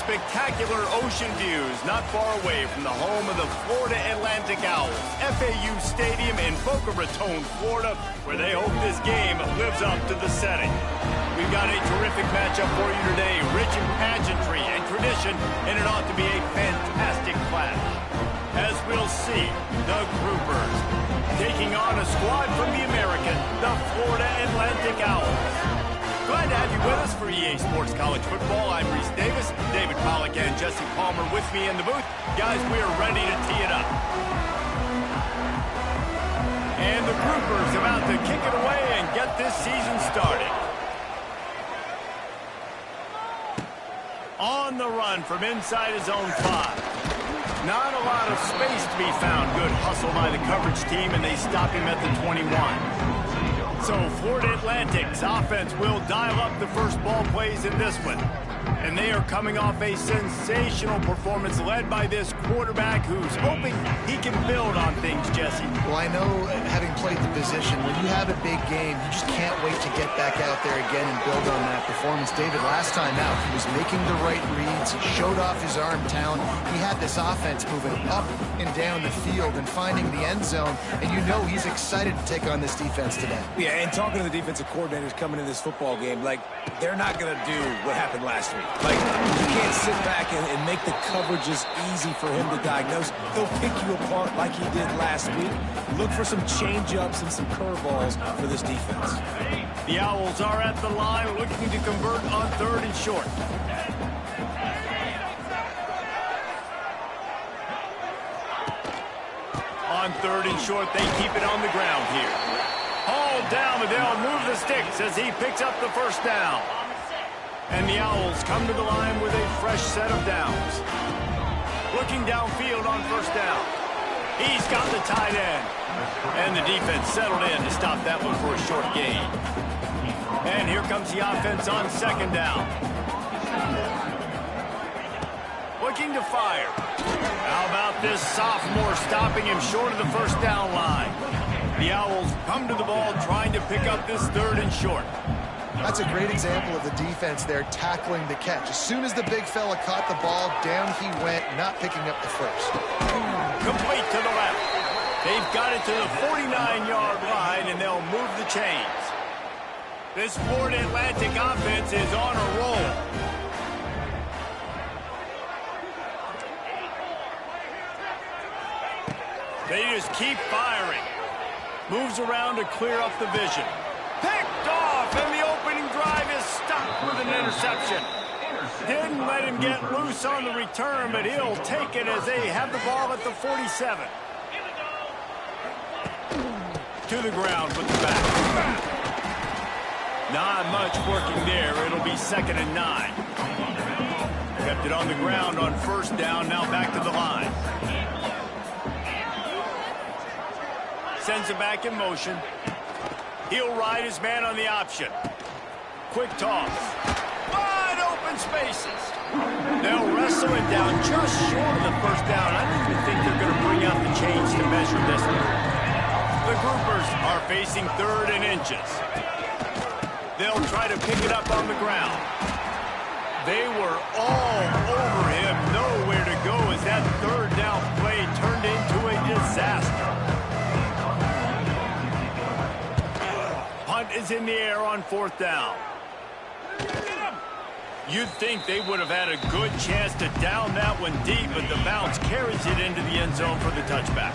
spectacular ocean views not far away from the home of the Florida Atlantic Owls, FAU Stadium in Boca Raton, Florida, where they hope this game lives up to the setting. We've got a terrific matchup for you today, rich in pageantry and tradition, and it ought to be a fantastic clash. As we'll see, the Groupers taking on a squad from the American, the Florida Atlantic Owls. Glad to have you with us for EA Sports College Football. I'm Reese Davis, David Pollack and Jesse Palmer with me in the booth. Guys, we are ready to tee it up. And the Groupers about to kick it away and get this season started. On the run from inside his own 5. Not a lot of space to be found. Good hustle by the coverage team, and they stop him at the 21. So Florida Atlantic's offense will dial up the first ball plays in this one. And they are coming off a sensational performance led by this quarterback who's hoping he can build on things, Jesse. Well, I know, having played the position, when you have a big game, you just can't wait to get back out there again and build on that performance. David, last time out, he was making the right reads. He showed off his arm talent. He had this offense moving up and down the field and finding the end zone. And you know he's excited to take on this defense today. Yeah, and talking to the defensive coordinators coming in this football game, like, they're not going to do what happened last week. Like, you can't sit back and make the coverages easy for him to diagnose. He'll pick you apart like he did last week. Look for some change-ups and some curveballs for this defense. The Owls are at the line looking to convert on 3rd and short. On 3rd and short, they keep it on the ground here. Hauled down, but they'll move the sticks as he picks up the first down. And the Owls come to the line with a fresh set of downs. Looking downfield on 1st down. He's got the tight end. And the defense settled in to stop that one for a short gain. And here comes the offense on 2nd down. Looking to fire. How about this sophomore stopping him short of the 1st down line? The Owls come to the ball trying to pick up this 3rd and short. That's a great example of the defense there tackling the catch. As soon as the big fella caught the ball, down he went, not picking up the first. Complete to the left. They've got it to the 49-yard line, and they'll move the chains. This Florida Atlantic offense is on a roll. They just keep firing. Moves around to clear up the vision. Picked off, and the opening drive is stopped with an interception. Didn't let him get loose on the return, but he'll take it as they have the ball at the 47. To the ground with the back. Not much working there. It'll be 2nd and 9. Kept it on the ground on 1st down, now back to the line. Sends it back in motion. He'll ride his man on the option. Quick toss. Wide open spaces. They'll wrestle it down just short of the 1st down. I don't even think they're going to bring out the chains to measure this one. The Groupers are facing 3rd and inches. They'll try to pick it up on the ground. They were all over him. Nowhere to go as that 3rd down play turned into a disaster. Punt is in the air on 4th down. You'd think they would have had a good chance to down that one deep, but the bounce carries it into the end zone for the touchback.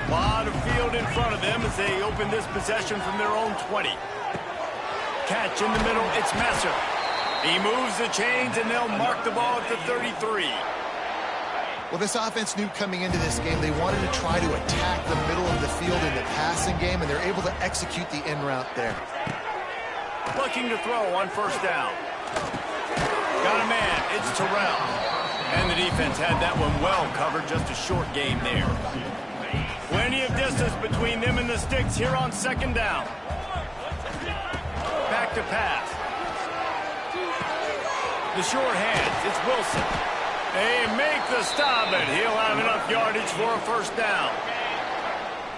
A lot of field in front of them as they open this possession from their own 20. Catch in the middle, it's Messer. He moves the chains, and they'll mark the ball at the 33. Well, this offense knew coming into this game they wanted to try to attack the middle of the field in the passing game, and they're able to execute the in route there. Looking to throw on 1st down. Got a man, it's Terrell. And the defense had that one well covered, just a short game there. Plenty of distance between them and the sticks here on 2nd down. Back to pass. The short hands, it's Wilson. They make the stop, and he'll have enough yardage for a 1st down.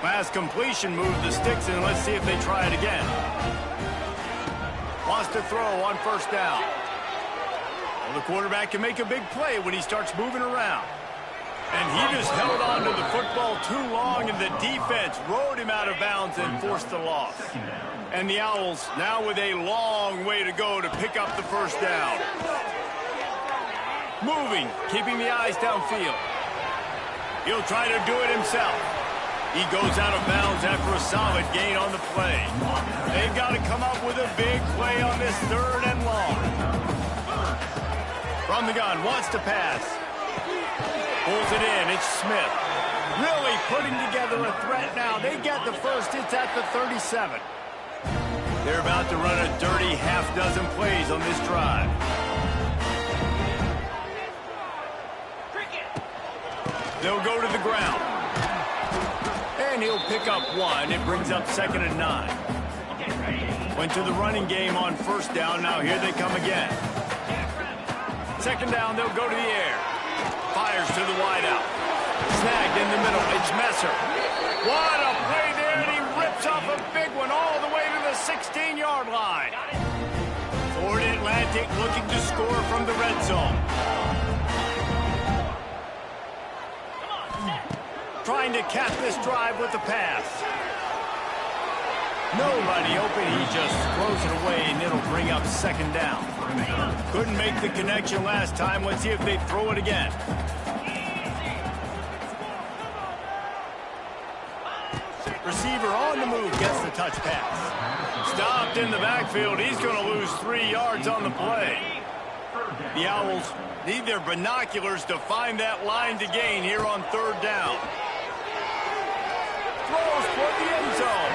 Last completion moved the sticks, and let's see if they try it again. Wants to throw on 1st down. Well, the quarterback can make a big play when he starts moving around. And he just held on to the football too long, and the defense rode him out of bounds and forced the loss. And the Owls now with a long way to go to pick up the first down. Moving, keeping the eyes downfield. He'll try to do it himself. He goes out of bounds after a solid gain on the play. They've got to come up with a big play on this 3rd and long. From the gun, wants to pass. Pulls it in, it's Smith. Really putting together a threat now. They get the first, it's at the 37. They're about to run a dirty half-dozen plays on this drive. They'll go to the ground. And he'll pick up 1. It brings up 2nd and 9. Went to the running game on 1st down. Now here they come again. 2nd down, they'll go to the air. Fires to the wideout. Snagged in the middle. It's Messer. What a play there, and he rips off a big one all the way to the 16-yard line. Florida Atlantic looking to score from the red zone. Trying to cap this drive with the pass. Nobody open. He just throws it away, and it'll bring up 2nd down. Couldn't make the connection last time. Let's see if they throw it again. Receiver on the move, gets the touch pass. Stopped in the backfield. He's going to lose 3 yards on the play. The Owls need their binoculars to find that line to gain here on 3rd down. Throws for the end zone.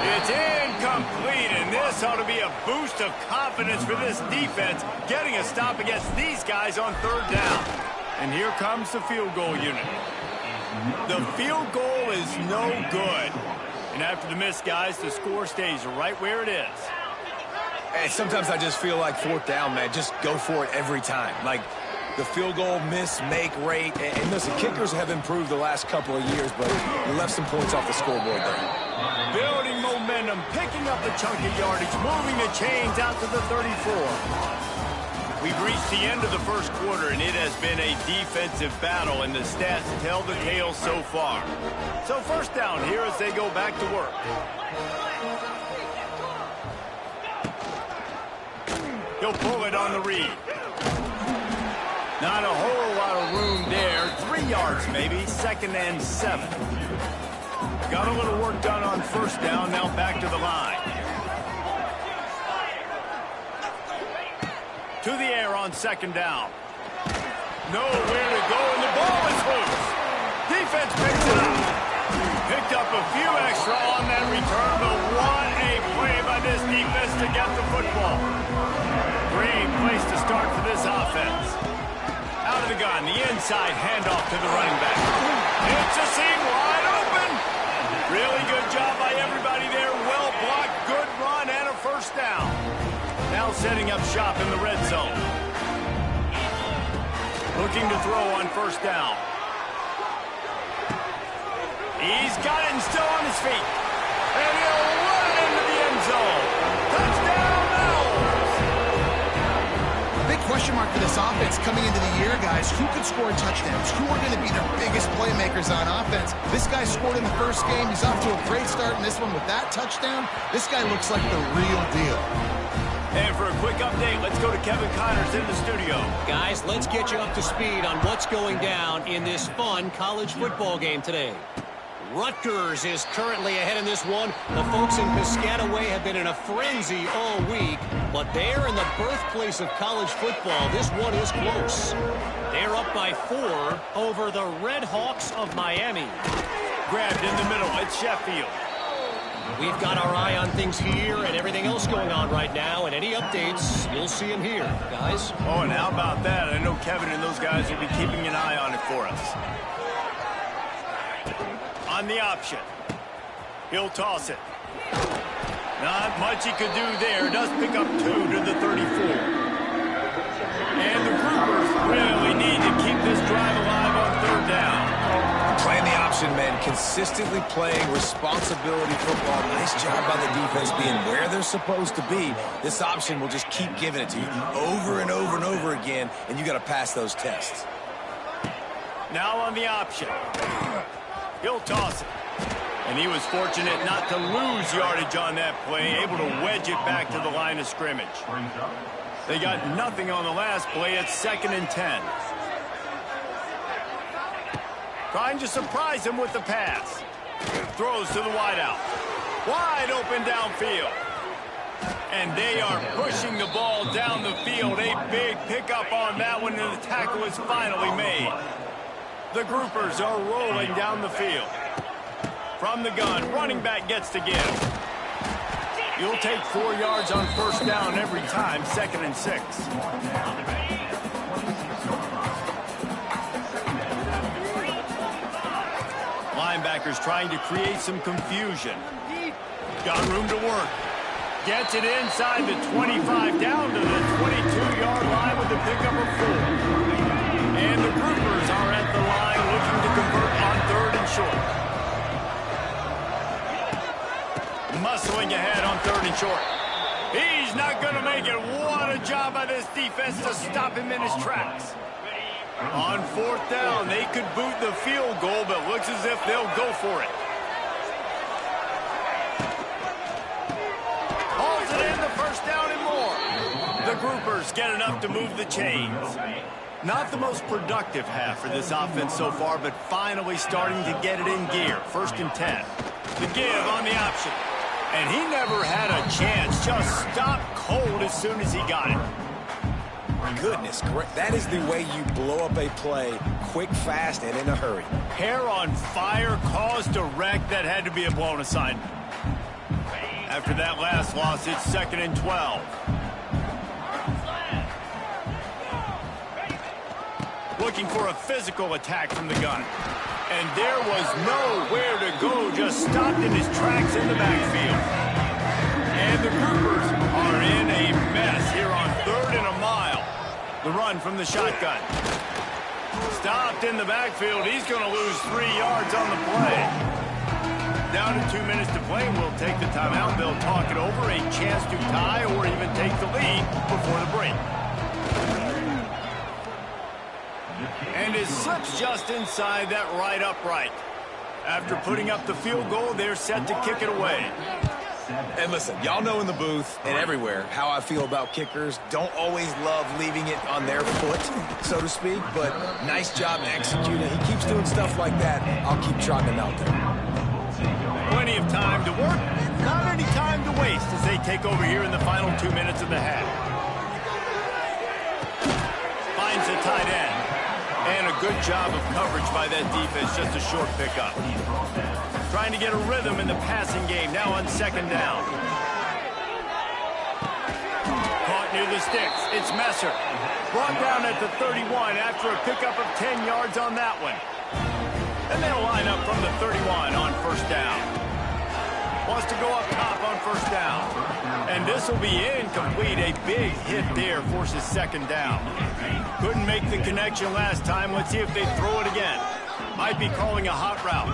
It's incomplete, and this ought to be a boost of confidence for this defense, getting a stop against these guys on 3rd down. And here comes the field goal unit. The field goal is no good. And after the miss, guys, the score stays right where it is. Hey, sometimes I just feel like 4th down, man. Just go for it every time. Like, the field goal miss-make rate. And listen, kickers have improved the last couple of years, but they left some points off the scoreboard there. Building momentum, picking up the chunk of yardage, moving the chains out to the 34. We've reached the end of the 1st quarter, and it has been a defensive battle, and the stats tell the tale so far. So 1st down here as they go back to work. He'll pull it on the read. Not a whole lot of room there. 3 yards maybe, 2nd and 7. Got a little work done on 1st down, now back to the line. To the air on 2nd down. Nowhere to go, and the ball is loose. Defense picks it up. Picked up a few extra on that return, but what a play by this defense to get the football. Great place to start for this offense. Out of the gun, the inside handoff to the running back. It's a seam wide open. Really good job by everybody there. Well blocked, good run, and a 1st down. Now setting up shop in the red zone. Looking to throw on 1st down. He's got it and still on his feet. And he'll run it into the end zone. Touchdown, Owls! A big question mark for this offense coming into the year, guys. Who could score touchdowns? Who are going to be their biggest playmakers on offense? This guy scored in the 1st game. He's off to a great start in this one with that touchdown. This guy looks like the real deal. And for a quick update, let's go to Kevin Connors in the studio. Guys, let's get you up to speed on what's going down in this fun college football game today. Rutgers is currently ahead in this one. The folks in Piscataway have been in a frenzy all week, but they're in the birthplace of college football. This one is close. They're up by 4 over the Red Hawks of Miami. Grabbed in the middle, it's Sheffield. We've got our eye on things here and everything else going on right now, and any updates, you'll see them here, guys. Oh, and how about that? I know Kevin and those guys will be keeping an eye on it for us. On the option. He'll toss it. Not much he could do there. Does pick up 2 to the 34. And the Cougars really need to keep this drive alive on 3rd down. Playing the option, man. consistently playing responsibility football. Nice job by the defense being where they're supposed to be. This option will just keep giving it to you over and over and over again, and you got to pass those tests. Now on the option. He'll toss it. And he was fortunate not to lose yardage on that play, able to wedge it back to the line of scrimmage. They got nothing on the last play. It's 2nd and 10. Trying to surprise him with the pass. Throws to the wideout. Wide open downfield. And they are pushing the ball down the field. A big pickup on that one, and the tackle is finally made. The groupers are rolling down the field. From the gun, running back gets to give. You'll take 4 yards on first down every time, 2nd and 6. Linebackers trying to create some confusion. Got room to work. Gets it inside the 25, down to the 22-yard line with the pickup of 4. And the groupers are at the line looking to convert on 3rd and short. Muscling ahead on 3rd and short. He's not going to make it. What a job by this defense to stop him in his tracks. On 4th down, they could boot the field goal, but looks as if they'll go for it. Hauls it in, the first down and more. The groupers get enough to move the chains. Not the most productive half for this offense so far, but finally starting to get it in gear. 1st and 10. The give on the option. And he never had a chance. Just stopped cold as soon as he got it. Goodness, correct. That is the way you blow up a play, quick, fast, and in a hurry. Hair on fire, caused a wreck. That had to be a blown assignment. After that last loss, it's 2nd and 12. Looking for a physical attack from the gun. And there was nowhere to go, just stopped in his tracks in the backfield. And the groupers are in a mess here on 3rd and a mile. The run from the shotgun. Stopped in the backfield. He's going to lose 3 yards on the play. Down to 2 minutes to play. We'll take the timeout. They'll talk it over. A chance to tie or even take the lead before the break. And it slips just inside that right upright. After putting up the field goal, they're set to kick it away. And listen, y'all know in the booth and everywhere how I feel about kickers. Don't always love leaving it on their foot, so to speak, but nice job executing. He keeps doing stuff like that. I'll keep trotting him out there. Plenty of time to work, not any time to waste as they take over here in the final 2 minutes of the half. Finds a tight end. And a good job of coverage by that defense, just a short pickup. Trying to get a rhythm in the passing game, now on 2nd down. Caught near the sticks, it's Messer. Brought down at the 31 after a pickup of 10 yards on that one. And they'll line up from the 31 on 1st down. Wants to go up top on 1st down. And this will be incomplete. A big hit there forces 2nd down. Couldn't make the connection last time. Let's see if they throw it again. Might be calling a hot route.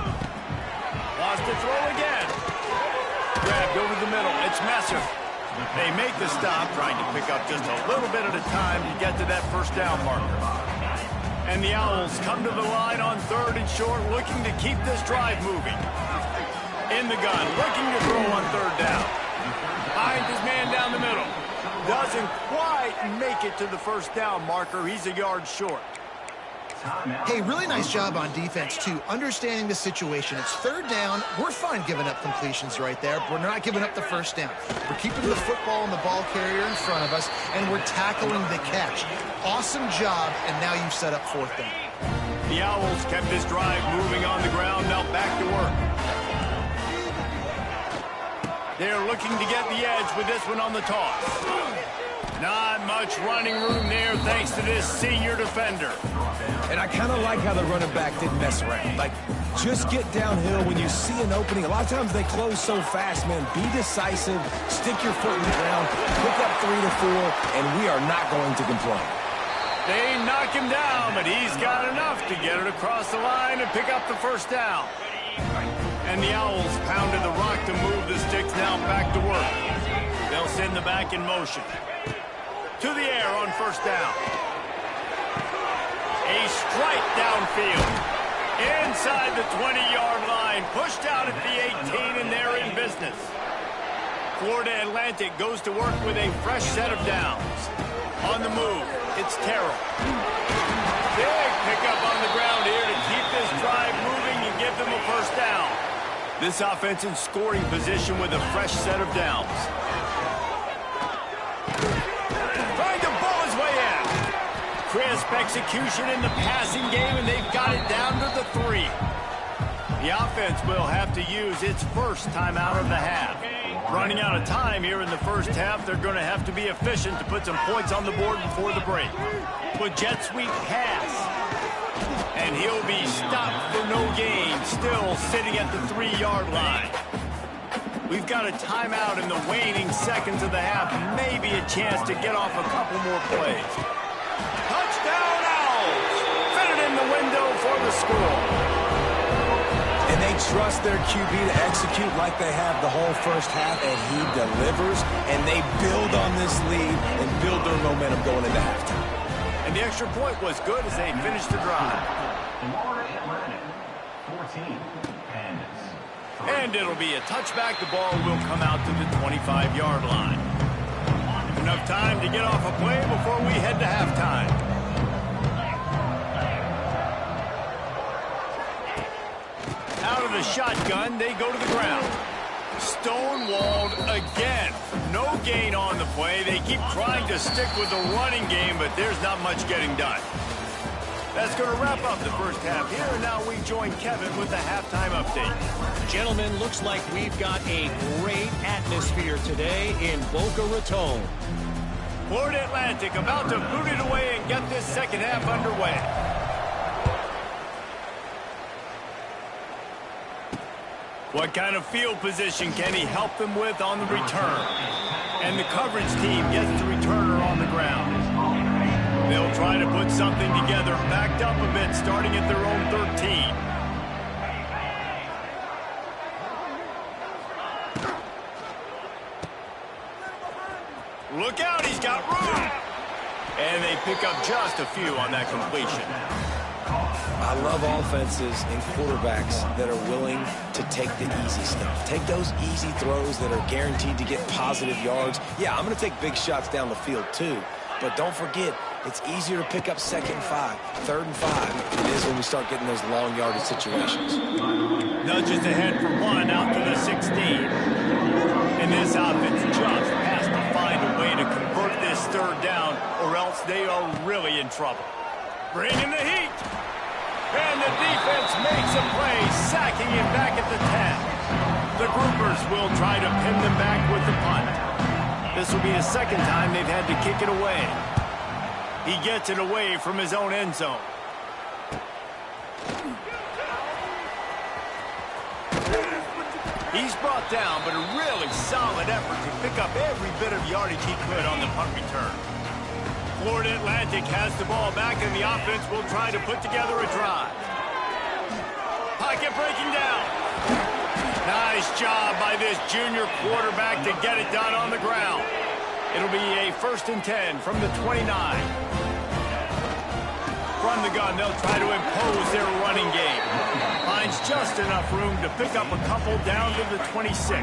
Wants to throw again. Grabbed over the middle. It's Messer. They make the stop, trying to pick up just a little bit at a time to get to that 1st down marker. And the Owls come to the line on 3rd and short, looking to keep this drive moving. In the gun, looking to throw on 3rd down. Finds his man down the middle. Doesn't quite make it to the 1st down marker. He's a yard short. Hey, really nice job on defense, too, understanding the situation. It's 3rd down. We're fine giving up completions right there, but we're not giving up the 1st down. We're keeping the football and the ball carrier in front of us, and we're tackling the catch. Awesome job, and now you've set up 4th down. The Owls kept this drive moving on the ground, now back to work. They're looking to get the edge with this one on the toss. Not much running room there thanks to this senior defender. And I kind of like how the running back didn't mess around. Like, just get downhill when you see an opening. A lot of times they close so fast, man. Be decisive, stick your foot in the ground, pick up 3 to 4, and we are not going to complain. They knock him down, but he's got enough to get it across the line and pick up the 1st down. And the Owls pounded the rock to move the sticks now back to work. They'll send the back in motion. To the air on first down. A strike downfield. Inside the 20-yard line. Pushed out at the 18, and they're in business. Florida Atlantic goes to work with a fresh set of downs. On the move, it's Terrell. Big pickup on the ground here to keep this drive moving and give them a first down. This offense in scoring position with a fresh set of downs. Trying to ball his way in. Crisp execution in the passing game, and they've got it down to the 3. The offense will have to use its first timeout of the half. Running out of time here in the first half, they're going to have to be efficient to put some points on the board before the break. With jet sweep pass. And he'll be stopped for no gain, still sitting at the 3-yard line. We've got a timeout in the waning seconds of the half, maybe a chance to get off a couple more plays. Touchdown Owls! Fit it in the window for the score. And they trust their QB to execute like they have the whole first half, and he delivers, and they build on this lead and build their momentum going into halftime. And the extra point was good as they finished the drive. And it'll be a touchback. The ball will come out to the 25-yard line. Enough time to get off a play before we head to halftime. Out of the shotgun, they go to the ground. Stonewalled again. No gain on the play. They keep trying to stick with the running game, but there's not much getting done. That's going to wrap up the first half here, and now we join Kevin with the halftime update. Gentlemen, looks like we've got a great atmosphere today in Boca Raton. Florida Atlantic about to boot it away and get this second half underway. What kind of field position can he help them with on the return? And the coverage team gets the returner on the ground. They'll try to put something together, backed up a bit, starting at their own 13. Look out, he's got room! And they pick up just a few on that completion. I love offenses and quarterbacks that are willing to take the easy stuff. Take those easy throws that are guaranteed to get positive yards. Yeah, I'm going to take big shots down the field too. But don't forget, it's easier to pick up 2nd and 5, 3rd and 5 than it is when we start getting those long yardage situations. Nudges ahead for 1 out to the 16. And this offense just has to find a way to convert this 3rd down, or else they are really in trouble. Bringing the heat. And the defense makes a play, sacking him back at the 10. The Groupers will try to pin them back with the punt. This will be the 2nd time they've had to kick it away. He gets it away from his own end zone. He's brought down, but a really solid effort to pick up every bit of yardage he could on the punt return. Florida Atlantic has the ball back, and the offense will try to put together a drive. Pocket breaking down. Nice job by this junior quarterback to get it done on the ground. It'll be a 1st and 10 from the 29. From the gun, they'll try to impose their running game. Finds just enough room to pick up a couple down to the 26.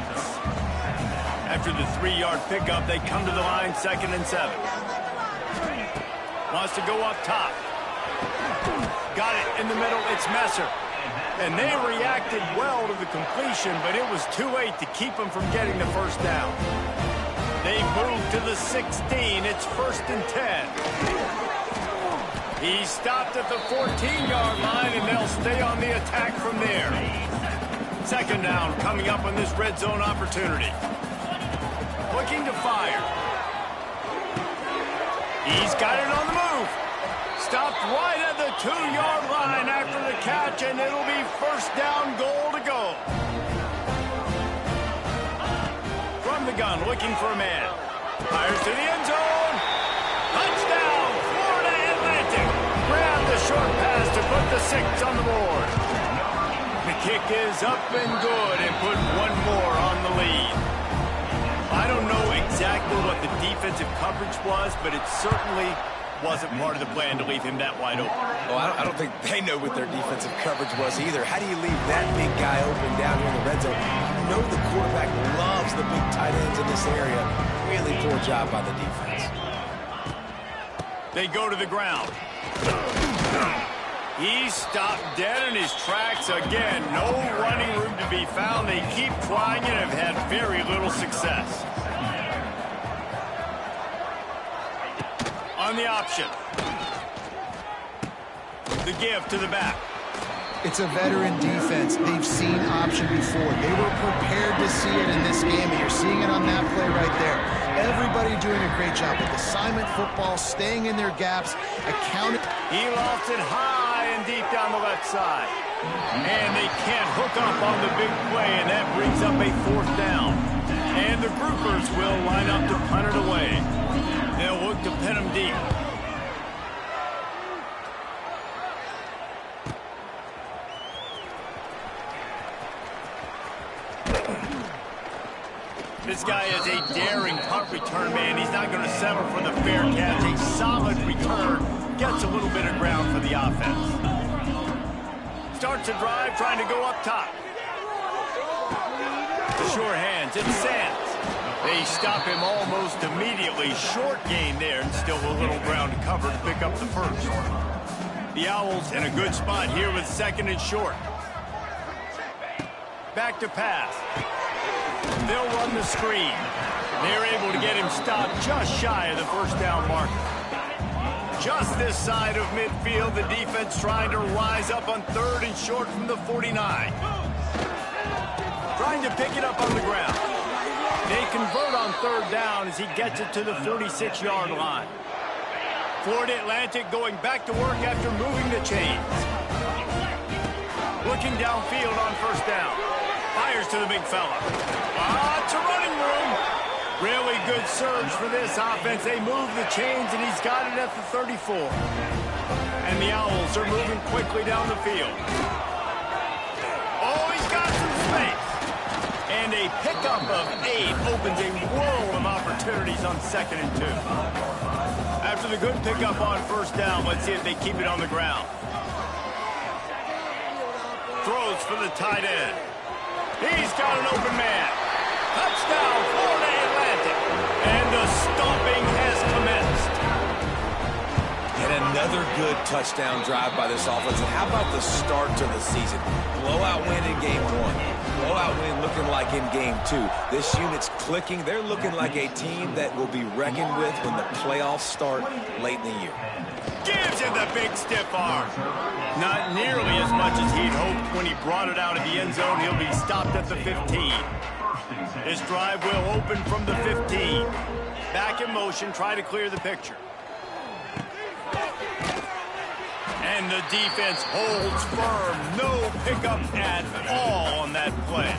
After the 3-yard pickup, they come to the line 2nd and 7. Wants to go up top. Got it in the middle. It's Messer. And they reacted well to the completion, but it was too late to keep them from getting the 1st down. They move to the 16. It's 1st and 10. He stopped at the 14-yard line, and they'll stay on the attack from there. 2nd down coming up on this red zone opportunity. Looking to fire. He's got it on the move. Stopped right at the 2-yard line after the catch, and it'll be 1st down, goal to go. From the gun, looking for a man. Fires to the end zone. Touchdown, Florida Atlantic. Grab the short pass to put the 6 on the board. kick is up and good and put one more on the lead. I don't know exactly what the defensive coverage was, but it certainly wasn't part of the plan to leave him that wide open. Well, I don't think they know what their defensive coverage was either. How do you leave that big guy open down here in the red zone? You know the quarterback loves the big tight ends in this area. Really poor job by the defense. They go to the ground. He stopped dead in his tracks again. No running room to be found. They keep trying and have had very little success. On the option. The give to the back. It's a veteran defense. They've seen option before. They were prepared to see it in this game, and you're seeing it on that play right there. Everybody doing a great job with assignment football, staying in their gaps, accounting. He lost it high and deep down the left side. And they can't hook up on the big play, and that brings up a 4th down. And the groupers will line up to punt it away. They'll look to pin him deep. This guy is a daring punt return man. He's not going to settle for the fair catch. A solid return. Gets a little bit of ground for the offense. Starts a drive trying to go up top. Sure hands. It's Sands. They stop him almost immediately. Short gain there and still a little ground to cover to pick up the first. The Owls in a good spot here with 2nd and short. Back to pass. They'll run the screen. They're able to get him stopped just shy of the 1st down marker. Just this side of midfield, the defense trying to rise up on 3rd and short from the 49. Trying to pick it up on the ground. They convert on 3rd down as he gets it to the 46-yard line. Florida Atlantic going back to work after moving the chains. Looking downfield on 1st down. Fires to the big fella. It's a running room. Really good surge for this offense. They move the chains, and he's got it at the 34. And the Owls are moving quickly down the field. Oh, he's got some space. And a pickup of 8 opens a world of opportunities on 2nd and 2. After the good pickup on 1st down, let's see if they keep it on the ground. Throws for the tight end. He's got an open man. Touchdown, Florida Atlantic. And the stomping has commenced. And another good touchdown drive by this offense. And how about the start to the season? Blowout win in game 1. Blowout win looking like in game 2. This unit's clicking. They're looking like a team that will be reckoned with when the playoffs start late in the year. Gives him the big stiff arm. Not nearly as much as he'd hoped when he brought it out of the end zone. He'll be stopped at the 15. This drive will open from the 15. Back in motion, try to clear the picture. And the defense holds firm. No pickup at all on that play.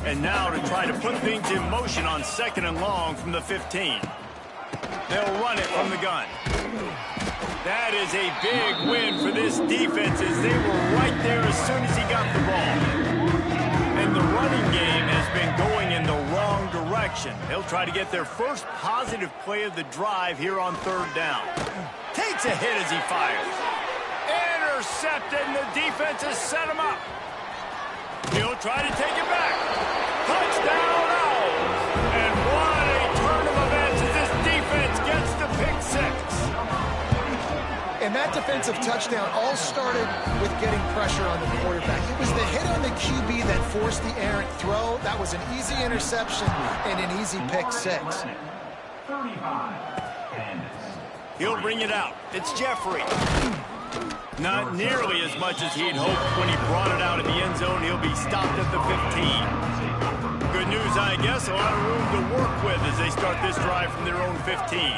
And now to try to put things in motion on 2nd and long from the 15. They'll run it from the gun. That is a big win for this defense as they were right there as soon as he got the ball. And the running game has been going in the wrong direction. They'll try to get their first positive play of the drive here on 3rd down. Takes a hit as he fires. Intercepted, and the defense has set him up. He'll try to take it back. Touchdown, Owls. And what a turn of events as this defense gets the pick 6. And that defensive touchdown all started with getting pressure on the quarterback. It was the hit on the QB that forced the errant throw. That was an easy interception and an easy pick 6. He'll bring it out. It's Jeffrey. Not nearly as much as he'd hoped when he brought it out of the end zone. He'll be stopped at the 15. Good news, I guess. A lot of room to work with as they start this drive from their own 15.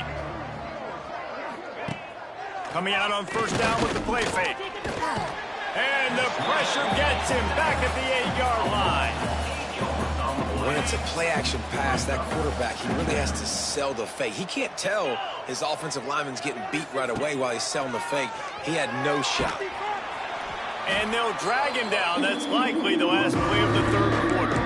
Coming out on 1st down with the play fake. And the pressure gets him back at the 8-yard line. When it's a play-action pass, that quarterback, he really has to sell the fake. He can't tell his offensive lineman's getting beat right away while he's selling the fake. He had no shot. And they'll drag him down. That's likely the last play of the third quarter.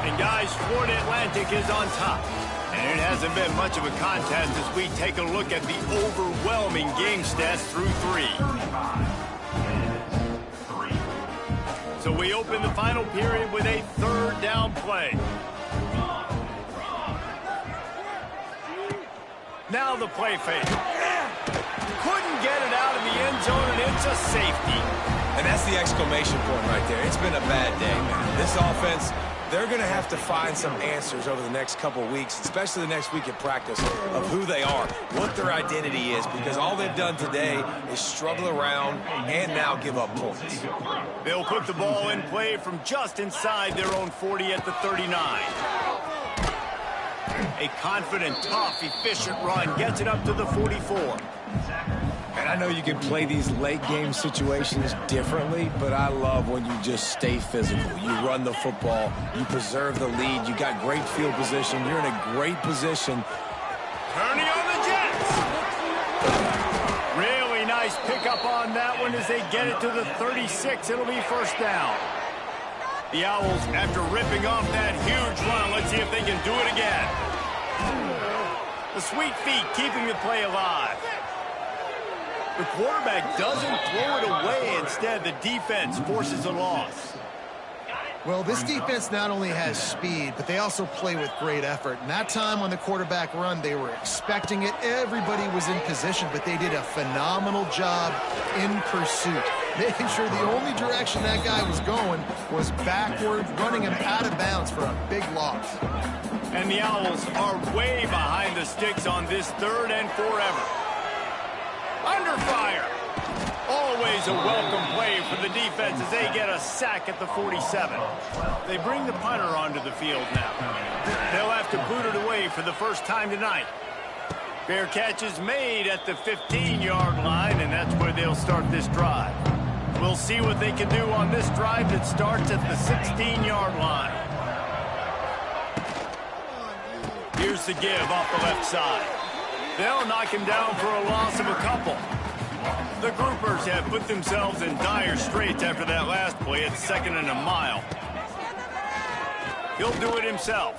And guys, Florida Atlantic is on top. And it hasn't been much of a contest as we take a look at the overwhelming game stats through 3. So we open the final period with a third down play. Now the play fake. Couldn't get it out of the end zone, and it's a safety. And that's the exclamation point right there. It's been a bad day, man. This offense, they're going to have to find some answers over the next couple weeks, especially the next week at practice, of who they are, what their identity is, because all they've done today is struggle around and now give up points. They'll put the ball in play from just inside their own 40 at the 39. A confident, tough, efficient run gets it up to the 44. And I know you can play these late game situations differently, but I love when you just stay physical. You run the football, you preserve the lead, you got great field position, you're in a great position. Turning on the Jets. Really nice pickup on that one as they get it to the 36. It'll be first down. The Owls, after ripping off that huge run, let's see if they can do it again. The sweet feet keeping the play alive. The quarterback doesn't throw it away. Instead, the defense forces a loss. Well, this defense not only has speed, but they also play with great effort. And that time when the quarterback run, they were expecting it. Everybody was in position, but they did a phenomenal job in pursuit, making sure the only direction that guy was going was backward, running him out of bounds for a big loss. And the Owls are way behind the sticks on this 3rd and forever. Under fire. Always a welcome play for the defense as they get a sack at the 47. They bring the punter onto the field now. They'll have to boot it away for the first time tonight. Fair catch is made at the 15-yard line, and that's where they'll start this drive. We'll see what they can do on this drive that starts at the 16-yard line. Here's the give off the left side. They'll knock him down for a loss of a couple. The Groupers have put themselves in dire straits after that last play at 2nd and a mile. He'll do it himself.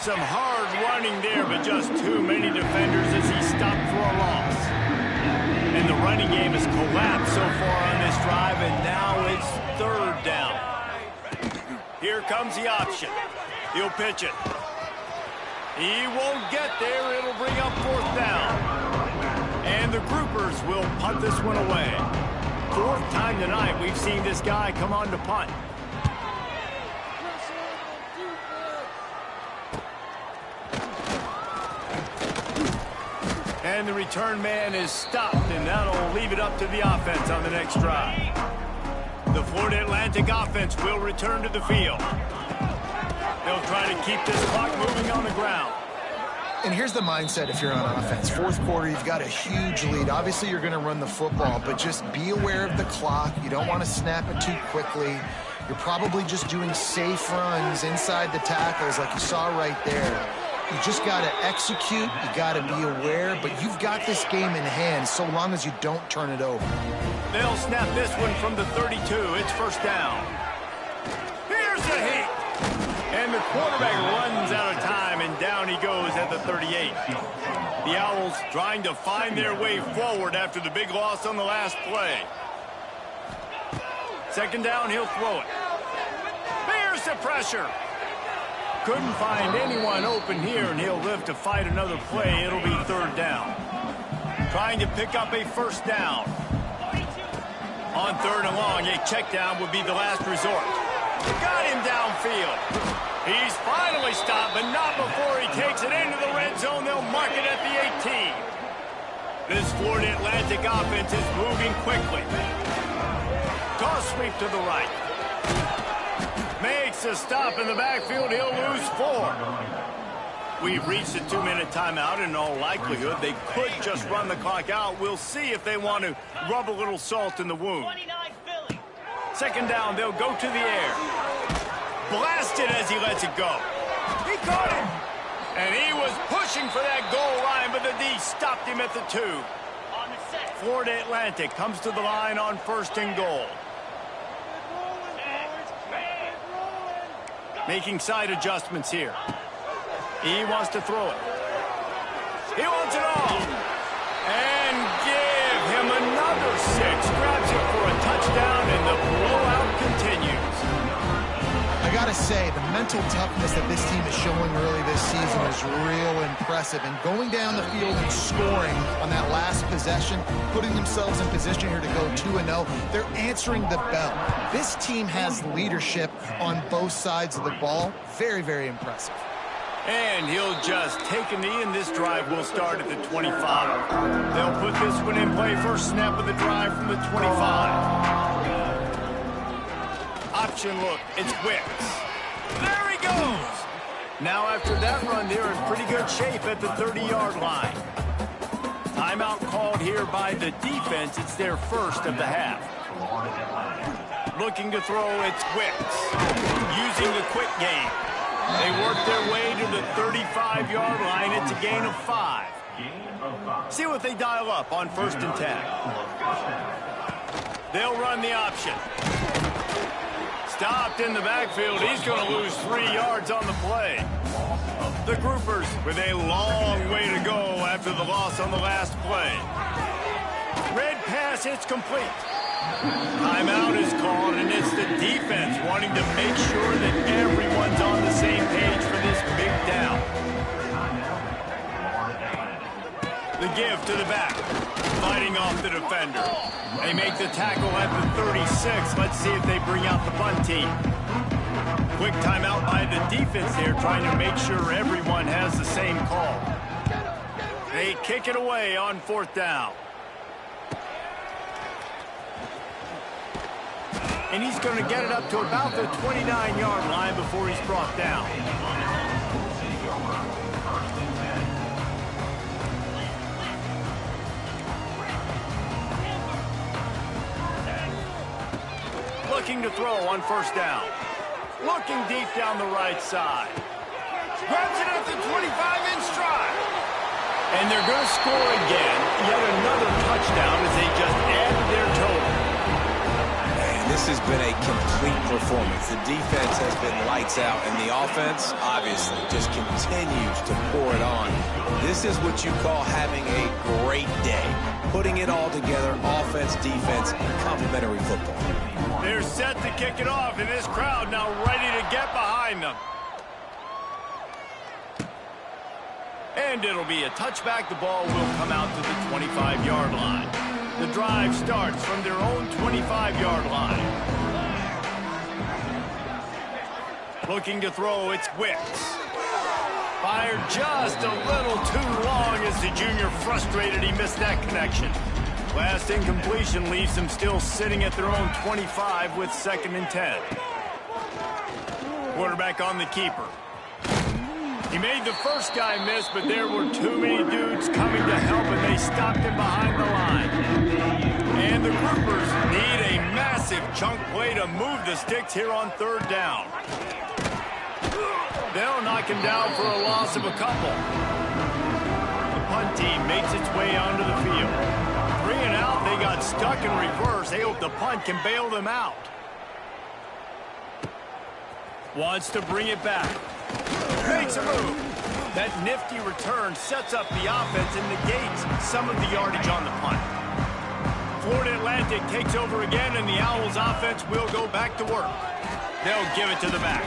Some hard running there, but just too many defenders as he stopped for a loss. And the running game has collapsed so far on this drive, and now it's 3rd down. Here comes the option. He'll pitch it. He won't get there. It'll bring up 4th down. And the Groupers will punt this one away. 4th time tonight we've seen this guy come on to punt. And the return man is stopped, and that'll leave it up to the offense on the next drive. The Florida Atlantic offense will return to the field. They'll try to keep this clock moving on the ground. And here's the mindset if you're on offense. 4th quarter, you've got a huge lead. Obviously, you're going to run the football, but just be aware of the clock. You don't want to snap it too quickly. You're probably just doing safe runs inside the tackles like you saw right there. You just got to execute. You got to be aware, but you've got this game in hand so long as you don't turn it over. They'll snap this one from the 32. It's first down. Here's the hit. And the quarterback runs out of time, and down he goes at the 38. The Owls trying to find their way forward after the big loss on the last play. 2nd down, he'll throw it. There's the pressure. Couldn't find anyone open here, and he'll live to fight another play. It'll be 3rd down. Trying to pick up a first down. On 3rd and long, a check down would be the last resort. Got him downfield. He's finally stopped, but not before he takes it into the red zone. They'll mark it at the 18. This Florida Atlantic offense is moving quickly. Toss sweep to the right. Makes a stop in the backfield. He'll lose 4. We've reached a 2-minute timeout, and in all likelihood, they could just run the clock out. We'll see if they want to rub a little salt in the wound. 2nd down, they'll go to the air. Blasted as he lets it go. He caught it. And he was pushing Reaching for that goal line, but the D stopped him at the 2. Florida Atlantic comes to the line on 1st and goal. Making side adjustments here. He wants to throw it. He wants it all. And give him another 6. Grabs it for a touchdown, and the blowout continues. I gotta say, the mental toughness that this team is showing early this season is real impressive. And going down the field and scoring on that last possession, putting themselves in position here to go 2-0, they're answering the bell. This team has leadership on both sides of the ball. Very, very impressive. And he'll just take a knee, and this drive will start at the 25. They'll put this one in play. First snap of the drive from the 25. Option look, it's Wicks. There he goes! Now after that run, they're in pretty good shape at the 30-yard line. Timeout called here by the defense. It's their first of the half. Looking to throw, it's Wicks. Using the quick game. They work their way to the 35-yard line. It's a gain of 5. See what they dial up on 1st and 10. They'll run the option. Stopped in the backfield. He's going to lose 3 yards on the play. The Groupers with a long way to go after the loss on the last play. Red pass, it's complete. Timeout is called, and it's the defense wanting to make sure that everyone's on the same page for this big down. The give to the back, fighting off the defender. They make the tackle at the 36. Let's see if they bring out the punt team. Quick timeout by the defense here, trying to make sure everyone has the same call. They kick it away on 4th down. And he's going to get it up to about the 29-yard line before he's brought down. Looking to throw on 1st down. Looking deep down the right side. Grabs it at the 25 in stride. And they're going to score again. Yet another touchdown as they just added their total. This has been a complete performance. The defense has been lights out, and the offense, obviously, just continues to pour it on. This is what you call having a great day. Putting it all together, offense, defense, complementary football. They're set to kick it off, and this crowd now ready to get behind them. And it'll be a touchback. The ball will come out to the 25-yard line. The drive starts from their own 25-yard line. Looking to throw, it's Wicks. Fired just a little too long as the junior frustrated. He missed that connection. Last incompletion leaves them still sitting at their own 25 with 2nd and 10. Quarterback on the keeper. He made the first guy miss, but there were too many dudes coming to help, and they stopped him behind the line. And the Groupers need a massive chunk play to move the sticks here on 3rd down. They'll knock him down for a loss of a couple. The punt team makes its way onto the field. 3 and out, they got stuck in reverse. They hope the punt can bail them out. Wants to bring it back. Makes a move. That nifty return sets up the offense and negates some of the yardage on the punt. Florida Atlantic takes over again, and the Owls offense will go back to work. They'll give it to the back.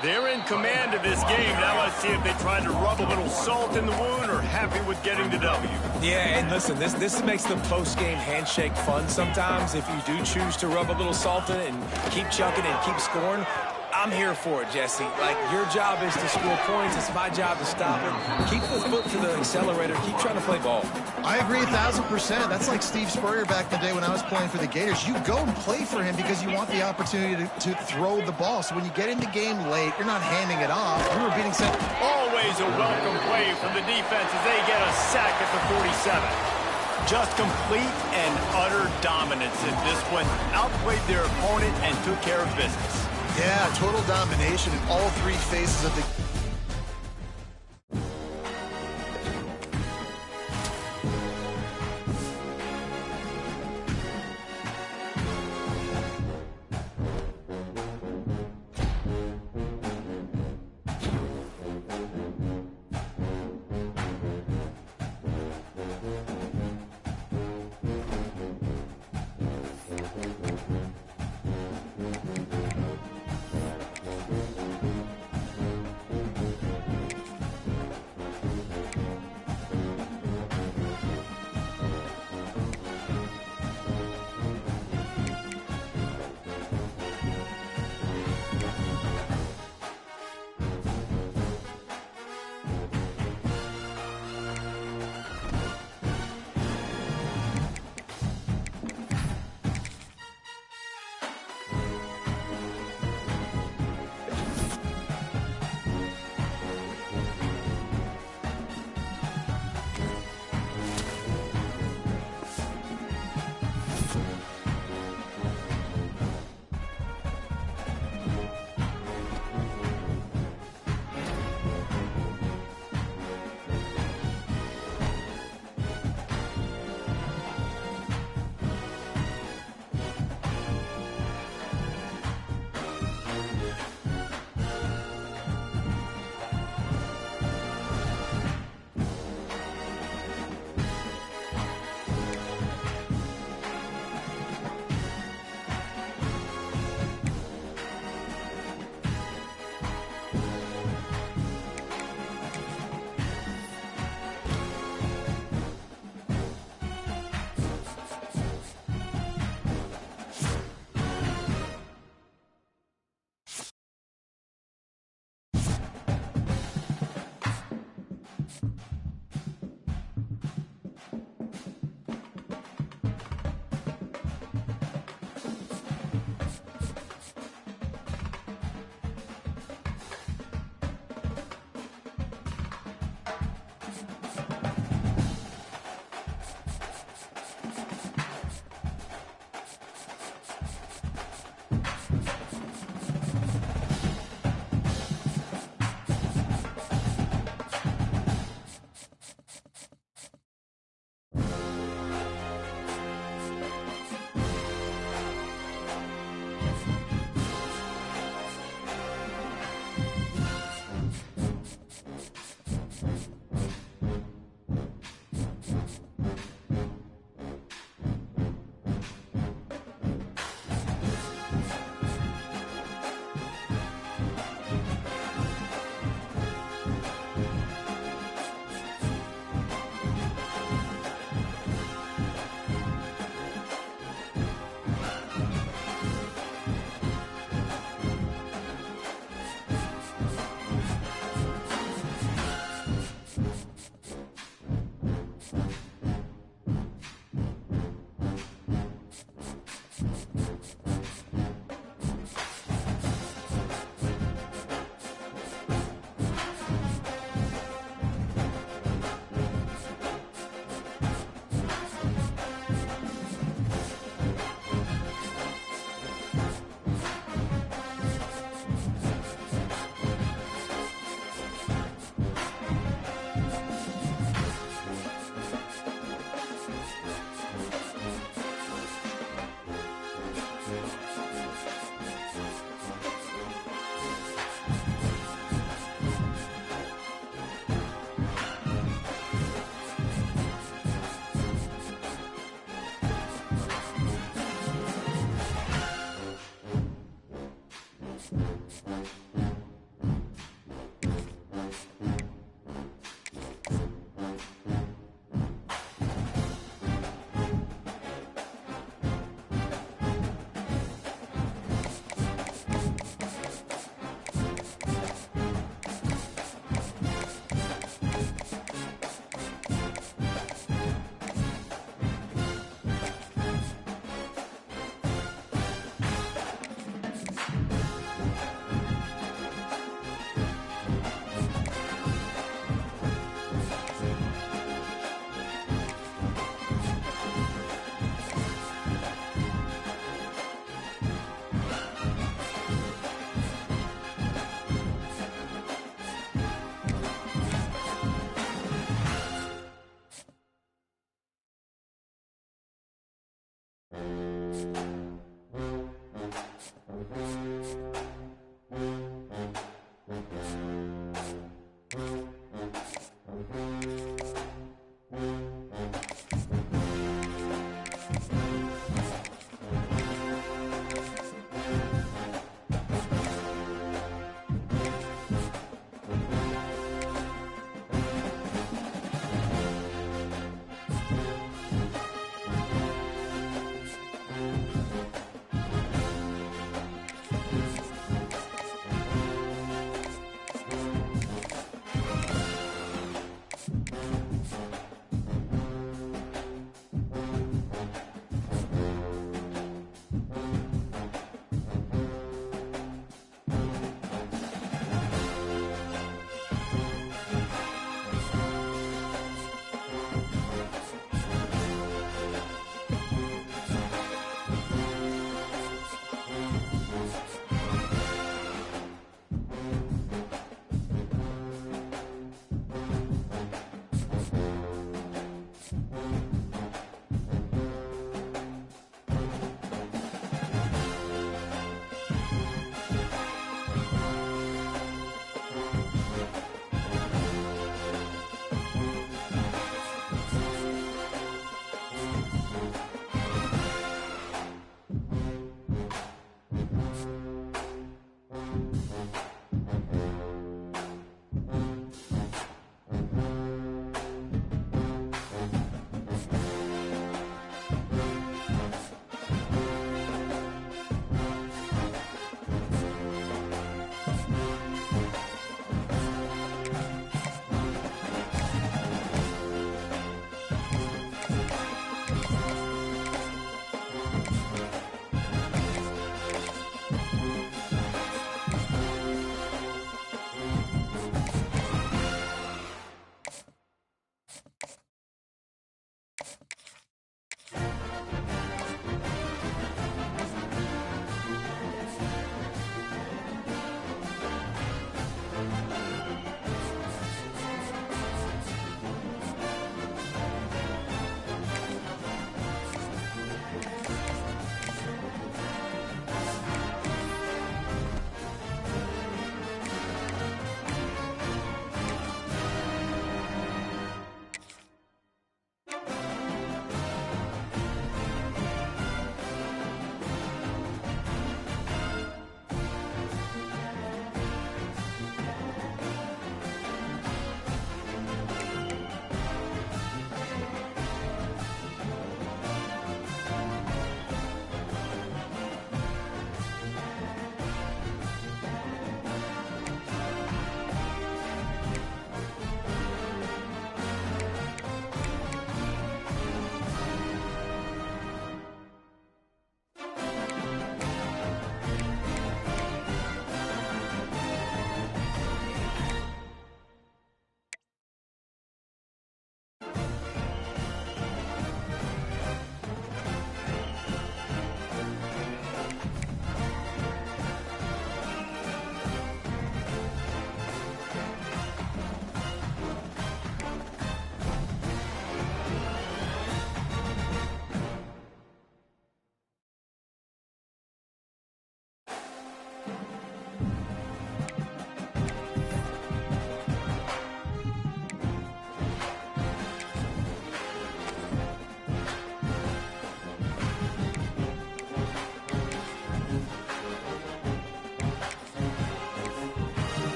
They're in command of this game. Now let's see if they try to rub a little salt in the wound or happy with getting the W. Yeah, and listen, this makes the post-game handshake fun sometimes. If you do choose to rub a little salt in it and keep chucking and keep scoring, I'm here for it, Jesse. Like, your job is to score points. It's my job to stop it. Keep the foot to the accelerator. Keep trying to play ball. I agree 1,000%. That's like Steve Spurrier back in the day when I was playing for the Gators. You go and play for him because you want the opportunity to throw the ball. So when you get in the game late, you're not handing it off. We were beating set. Always a welcome play from the defense as they get a sack at the 47. Just complete and utter dominance in this one. Outplayed their opponent and took care of business. Yeah, total domination in all 3 phases of the...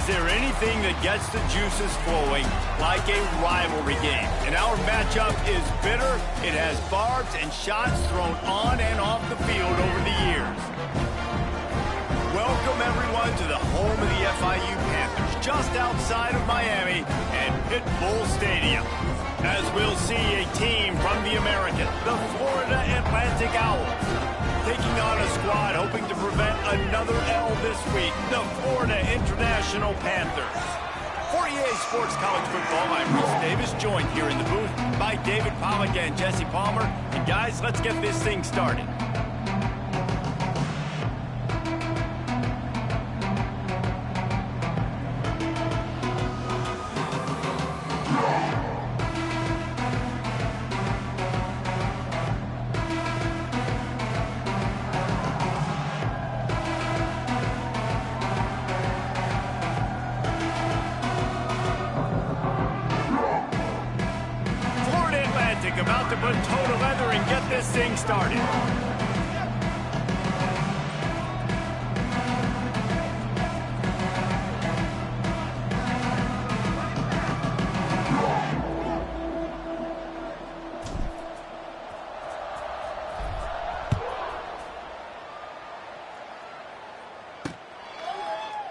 Is there anything that gets the juices flowing like a rivalry game? And our matchup is bitter. It has barbs and shots thrown on and off the field over the years. Well, Welcome, everyone, to the home of the FIU Panthers, just outside of Miami and Pitbull Stadium. As we'll see a team from the American, the Florida Atlantic Owls, taking on a squad hoping to prevent another L this week, the Florida International Panthers. For EA Sports College Football, I'm Bruce Davis, joined here in the booth by David Pollack and Jesse Palmer. And guys, let's get this thing started. About to put toe to leather and get this thing started.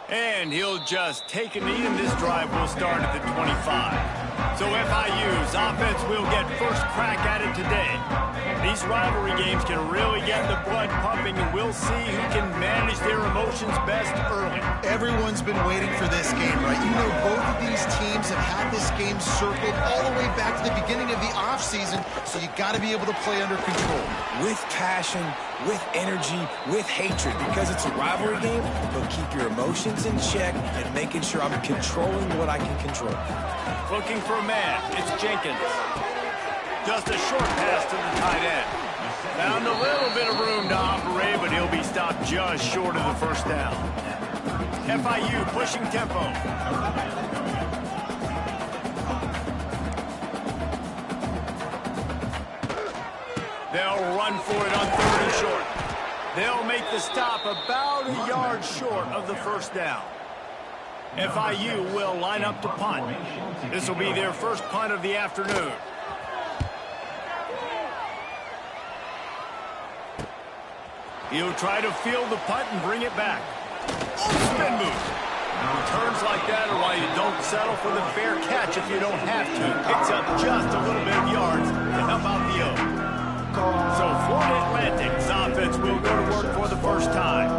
And he'll just take a knee, and this drive will start at the 25. So FIU's offense will get first crack at it today. These rivalry games can really get the blood pumping, and we'll see who can manage their emotions best early. Everyone's been waiting for this game, right? You know, both of these teams have had this game circled all the way back to the beginning of the offseason, so you got to be able to play under control. With passion, with energy, with hatred, because it's a rivalry game, but keep your emotions in check and making sure I'm controlling what I can control. Looking for a man, it's Jenkins. Just a short pass to the tight end. Found a little bit of room to operate, but he'll be stopped just short of the first down. FIU pushing tempo. They'll run for it on 3rd and short. They'll make the stop about a yard short of the first down. FIU will line up to punt. This will be their first punt of the afternoon. He'll try to field the punt and bring it back. Oh, spin move. Returns like that are why you don't settle for the fair catch if you don't have to. Picks up just a little bit of yards to help out the O. So Florida Atlantic's offense will go to work for the first time.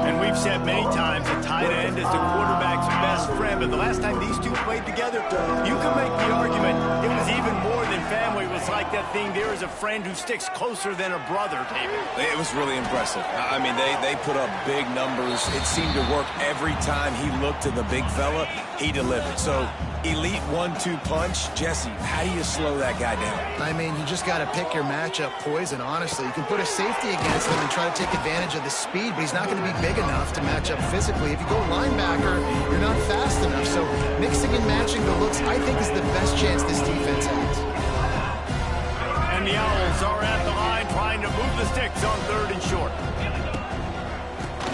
And we've said many times a tight end is the quarterback's best friend, but the last time these two played together, you can make the argument it was even more than family. It was like that thing, there is a friend who sticks closer than a brother, David. It was really impressive. I mean, they put up big numbers. It seemed to work every time he looked to the big fella. He delivered. So, elite 1-2 punch. Jesse, how do you slow that guy down? I mean, you just got to pick your matchup poison, honestly. You can put a safety against him and try to take advantage of the speed, but he's not going to be big enough to match up physically. If you go linebacker, you're not fast enough. So mixing and matching the looks, I think, is the best chance this defense has. And the Owls are at the line trying to move the sticks on 3rd and short.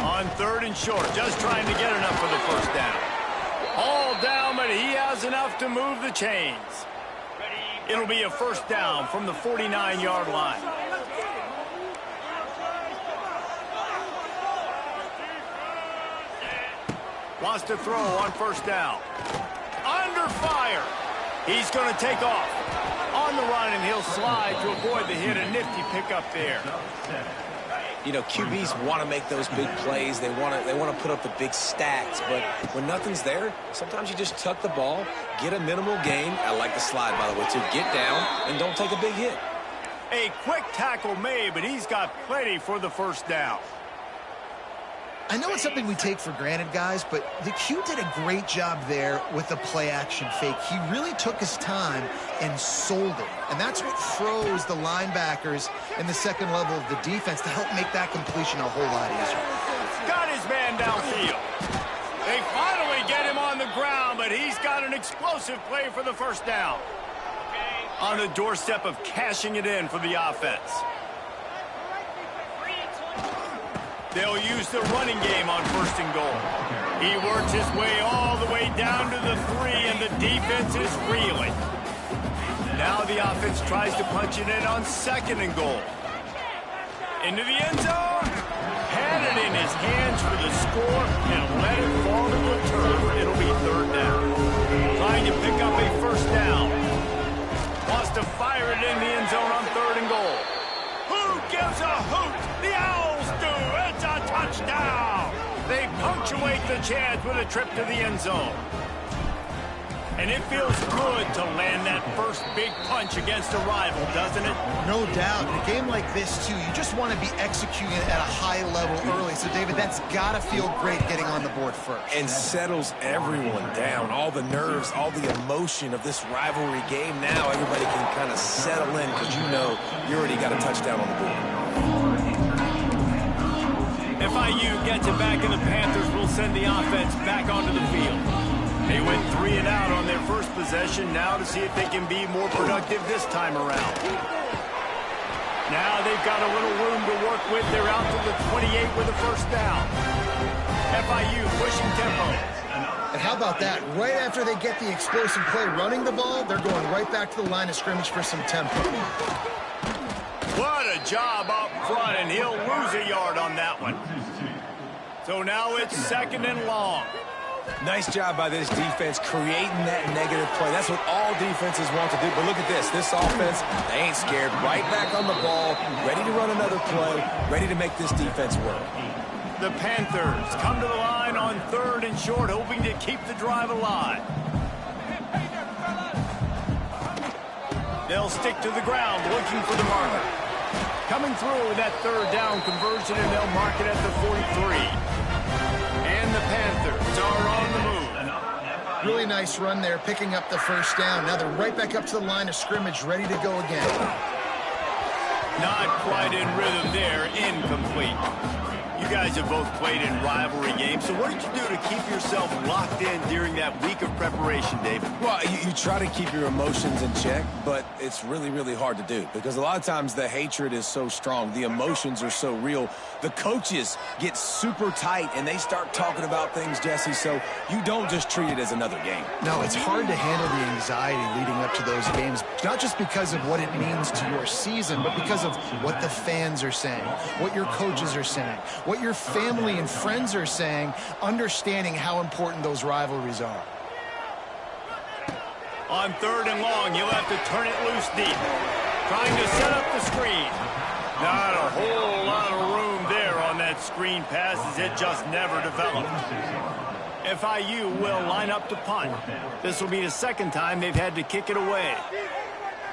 On 3rd and short, just trying to get enough for the first down. All down, but he has enough to move the chains. It'll be a first down from the 49-yard line. Wants to throw on first down. Under fire. He's going to take off. On the run, and he'll slide to avoid the hit. A nifty pickup there. You know, QBs want to make those big plays. They want to put up the big stats. But when nothing's there, sometimes you just tuck the ball, get a minimal gain. I like the slide, by the way, to get down and don't take a big hit. A quick tackle made, but he's got plenty for the first down. I know it's something we take for granted, guys, but the Q did a great job there with the play-action fake. He really took his time and sold it. And that's what froze the linebackers in the second level of the defense to help make that completion a whole lot easier. Got his man downfield. They finally get him on the ground, but he's got an explosive play for the first down. On the doorstep of cashing it in for the offense. They'll use the running game on 1st and goal. He works his way all the way down to the 3, and the defense is reeling. Now the offense tries to punch it in on 2nd and goal. Into the end zone. had it in his hands for the score and let it fall to the turf. It'll be third down. Trying to pick up a first down. Wants to fire it in the end zone on 3rd and goal. Who gives a hoot? The Owls do. It's a touchdown. They punctuate the chance with a trip to the end zone. And it feels good to land that first big punch against a rival, doesn't it? No doubt. In a game like this, too, you just want to be executing it at a high level early. So, David, that's got to feel great getting on the board first. And settles everyone down. All the nerves, all the emotion of this rivalry game. Now everybody can kind of settle in because you know you already got a touchdown on the board. FIU gets it back, and the Panthers will send the offense back onto the field. They went 3 and out on their first possession, now to see if they can be more productive this time around. Now they've got a little room to work with. They're out to the 28 with a first down. FIU pushing tempo. And how about that? Right after they get the explosive play running the ball, they're going right back to the line of scrimmage for some tempo. What a job up front, and he'll lose a yard on that one. So now it's 2nd and long. Nice job by this defense creating that negative play. That's what all defenses want to do. But look at this. This offense, they ain't scared. Right back on the ball, ready to run another play, ready to make this defense work. The Panthers come to the line on 3rd and short, hoping to keep the drive alive. They'll stick to the ground, looking for the marker. Coming through with that 3rd down conversion, and they'll mark it at the 43. And the Panthers are on the move. Really nice run there, picking up the first down. Now they're right back up to the line of scrimmage, ready to go again. Not quite in rhythm there, incomplete. You guys have both played in rivalry games, so what did you do to keep yourself locked in during that week of preparation, David? Well, you try to keep your emotions in check, but it's really, really hard to do because a lot of times the hatred is so strong. The emotions are so real. The coaches get super tight, and they start talking about things, Jesse, so you don't just treat it as another game. No, it's hard to handle the anxiety leading up to those games, not just because of what it means to your season, but because of what the fans are saying, what your coaches are saying, what your family and friends are saying, understanding how important those rivalries are. On 3rd and long, you'll have to turn it loose deep. Trying to set up the screen. Not a whole lot of room there on that screen pass as it just never developed. FIU will line up to punt. This will be the 2nd time they've had to kick it away.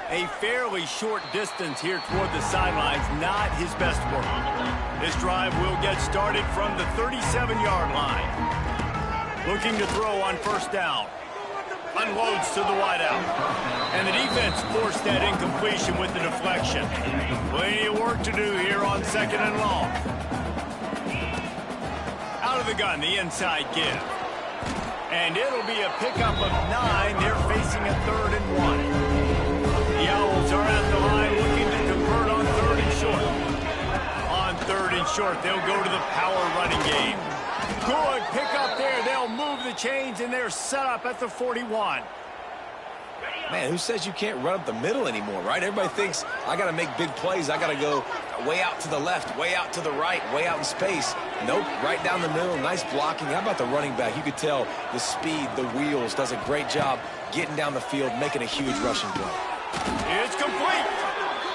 A fairly short distance here toward the sidelines, not his best work. This drive will get started from the 37-yard line. Looking to throw on 1st down. Unloads to the wideout. And the defense forced that incompletion with the deflection. Plenty of work to do here on 2nd and long. Out of the gun, the inside give. And it'll be a pickup of 9. They're facing a 3rd and 1. The Owls are at the line looking to convert on 3rd and short. On 3rd and short, they'll go to the power running game. Good pickup there. They'll move the chains, and they're set up at the 41. Man, who says you can't run up the middle anymore, right? Everybody thinks, I got to make big plays. I got to go way out to the left, way out to the right, way out in space. Nope, right down the middle, nice blocking. How about the running back? You could tell the speed, the wheels, does a great job getting down the field, making a huge rushing play. It's complete.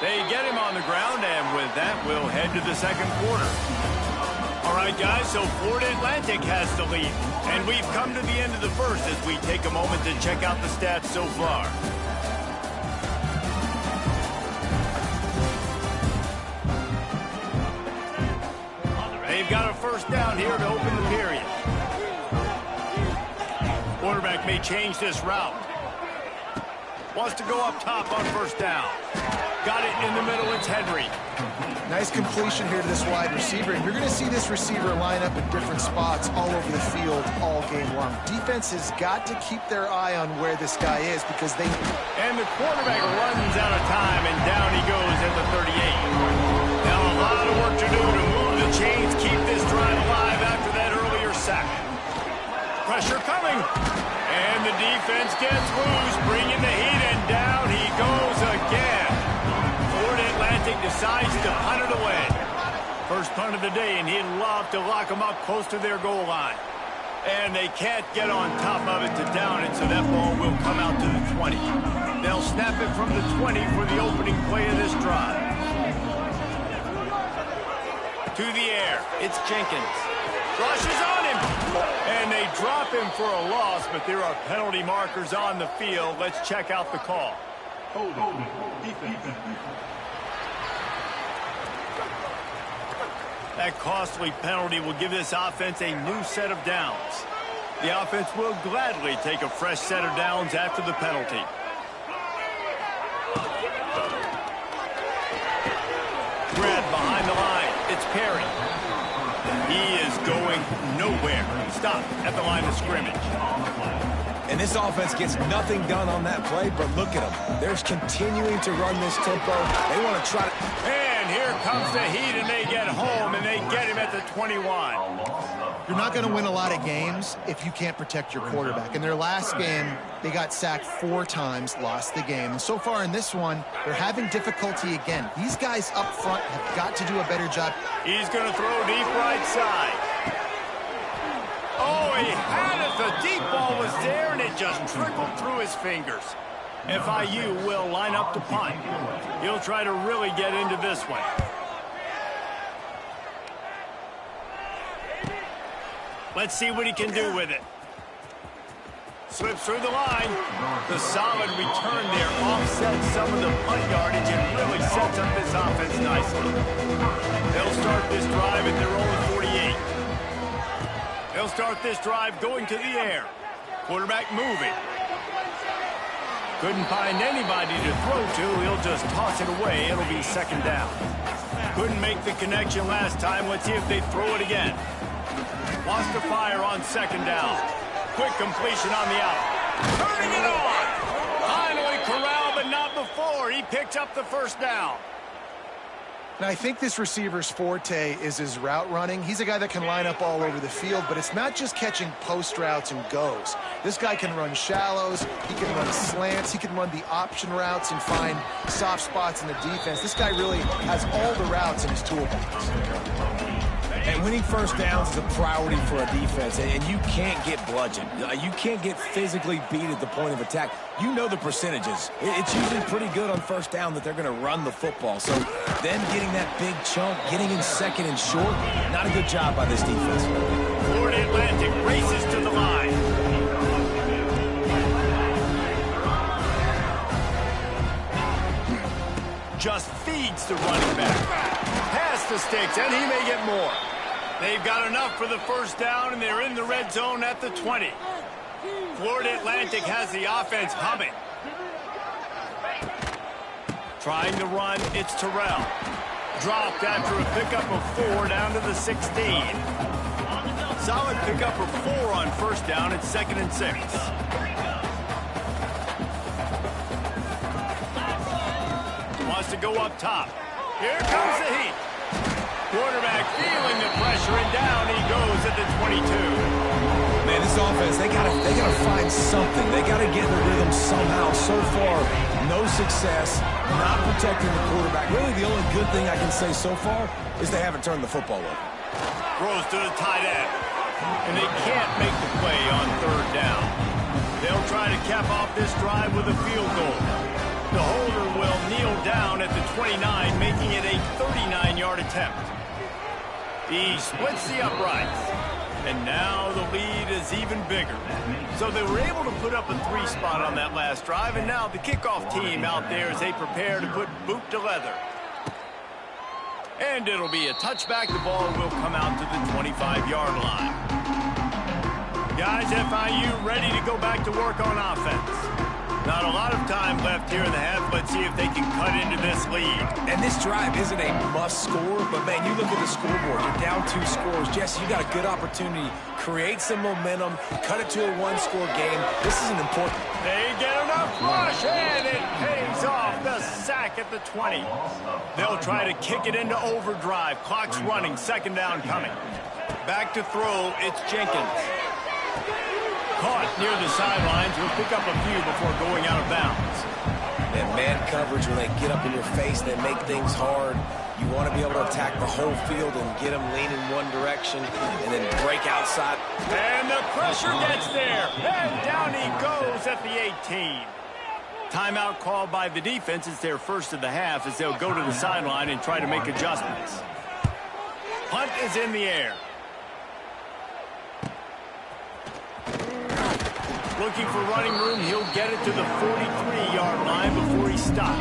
They get him on the ground, and with that, we'll head to the 2nd quarter. All right, guys, so Florida Atlantic has the lead, and we've come to the end of the first as we take a moment to check out the stats so far. They've got a first down here to open the period. Quarterback may change this route. Wants to go up top on 1st down. Got it in the middle. It's Henry. Nice completion here to this wide receiver. And you're going to see this receiver line up in different spots all over the field all game long. Defense has got to keep their eye on where this guy is because they... And the quarterback runs out of time, and down he goes at the 38. Now a lot of work to do to move the chains, keep this drive alive after that earlier sack. Pressure coming. And the defense gets loose, bringing the heat, and down he goes again. Florida Atlantic decides to punt it away. First punt of the day, and he'd love to lock them up close to their goal line. And they can't get on top of it to down it, so that ball will come out to the 20. They'll snap it from the 20 for the opening play of this drive. To the air, it's Jenkins. Rushes on him, and they drop him for a loss, but there are penalty markers on the field. Let's check out the call. That costly penalty will give this offense a new set of downs. The offense will gladly take a fresh set of downs after the penalty. Grab behind the line. It's Perry. He is going nowhere. Stop at the line of scrimmage. And this offense gets nothing done on that play, but look at them. They're continuing to run this tempo. They want to try to... And here comes the heat, and they get home, and they get him at the 21. You're not going to win a lot of games if you can't protect your quarterback. In their last game, they got sacked 4 times, lost the game. And so far in this one, they're having difficulty again. These guys up front have got to do a better job. He's going to throw deep right side. Oh, he had it. The deep ball was there, and it just trickled through his fingers. FIU will line up to punt. He'll try to really get into this one. Let's see what he can do with it. Slips through the line. The solid return there offsets some of the punt yardage and really sets up this offense nicely. They'll start this drive at their own 48. They'll start this drive going to the air. Quarterback moving. Couldn't find anybody to throw to. He'll just toss it away. It'll be second down. Couldn't make the connection last time. Let's see if they throw it again. Lost the fire on second down. Quick completion on the out. Turning it on. Finally corralled, but not before. He picked up the first down. And I think this receiver's forte is his route running. He's a guy that can line up all over the field, but it's not just catching post routes and goes. This guy can run shallows, he can run slants, he can run the option routes and find soft spots in the defense. This guy really has all the routes in his toolbox. And winning first downs is a priority for a defense, and you can't get bludgeoned. You can't get physically beat at the point of attack. You know the percentages. It's usually pretty good on first down that they're going to run the football. So them getting that big chunk, getting in second and short, not a good job by this defense. Florida Atlantic races to the line. Just feeds the running back. Past the sticks, and he may get more. They've got enough for the first down, and they're in the red zone at the 20. Florida Atlantic has the offense humming. Trying to run, it's Terrell. Dropped after a pickup of 4 down to the 16. Solid pickup of 4 on first down. It's 2nd and 6. Wants to go up top. Here comes the heat. Quarterback feeling the pressure, and down he goes at the 22. Man, this offense, they gotta find something. They gotta get in the rhythm somehow. So far, no success, not protecting the quarterback. Really, the only good thing I can say so far is they haven't turned the football over. Throws to the tight end, and they can't make the play on third down. They'll try to cap off this drive with a field goal. The holder will kneel down at the 29, making it a 39-yard attempt. He splits the uprights, and now the lead is even bigger. So they were able to put up a 3 spot on that last drive, and now the kickoff team out there as they prepare to put boot to leather. And it'll be a touchback. The ball will come out to the 25-yard line. Guys, FIU ready to go back to work on offense. Not a lot of time left here in the half. Let's see if they can cut into this lead. And this drive isn't a must score, but man, you look at the scoreboard. You're down 2 scores. Jesse, you got a good opportunity. Create some momentum. Cut it to a 1-score game. This isn't important. They get enough rush, and it pays off. The sack at the 20. They'll try to kick it into overdrive. Clock's running. 2nd down coming. Back to throw. It's Jenkins. Caught near the sidelines. Will pick up a few before going out of bounds. And man coverage, when they get up in your face, they make things hard. You want to be able to attack the whole field and get them leaning one direction and then break outside. And the pressure gets there. And down he goes at the 18. Timeout called by the defense. It's their first of the half as they'll go to the sideline and try to make adjustments. Punt is in the air. Looking for running room. He'll get it to the 43-yard line before he stopped.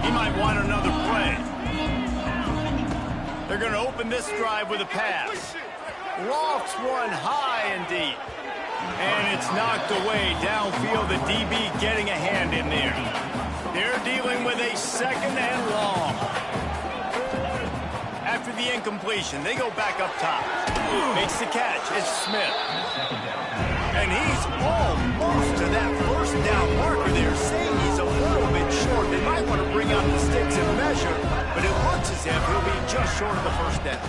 He might want another play. They're going to open this drive with a pass. Lofts one high and deep. And it's knocked away downfield. The DB getting a hand in there. They're dealing with a second and long. After the incompletion, they go back up top. Makes the catch. It's Smith. And he's almost to that first down marker there, saying he's a little bit short. They might want to bring out the sticks and measure, but it looks as if he'll be just short of the first down.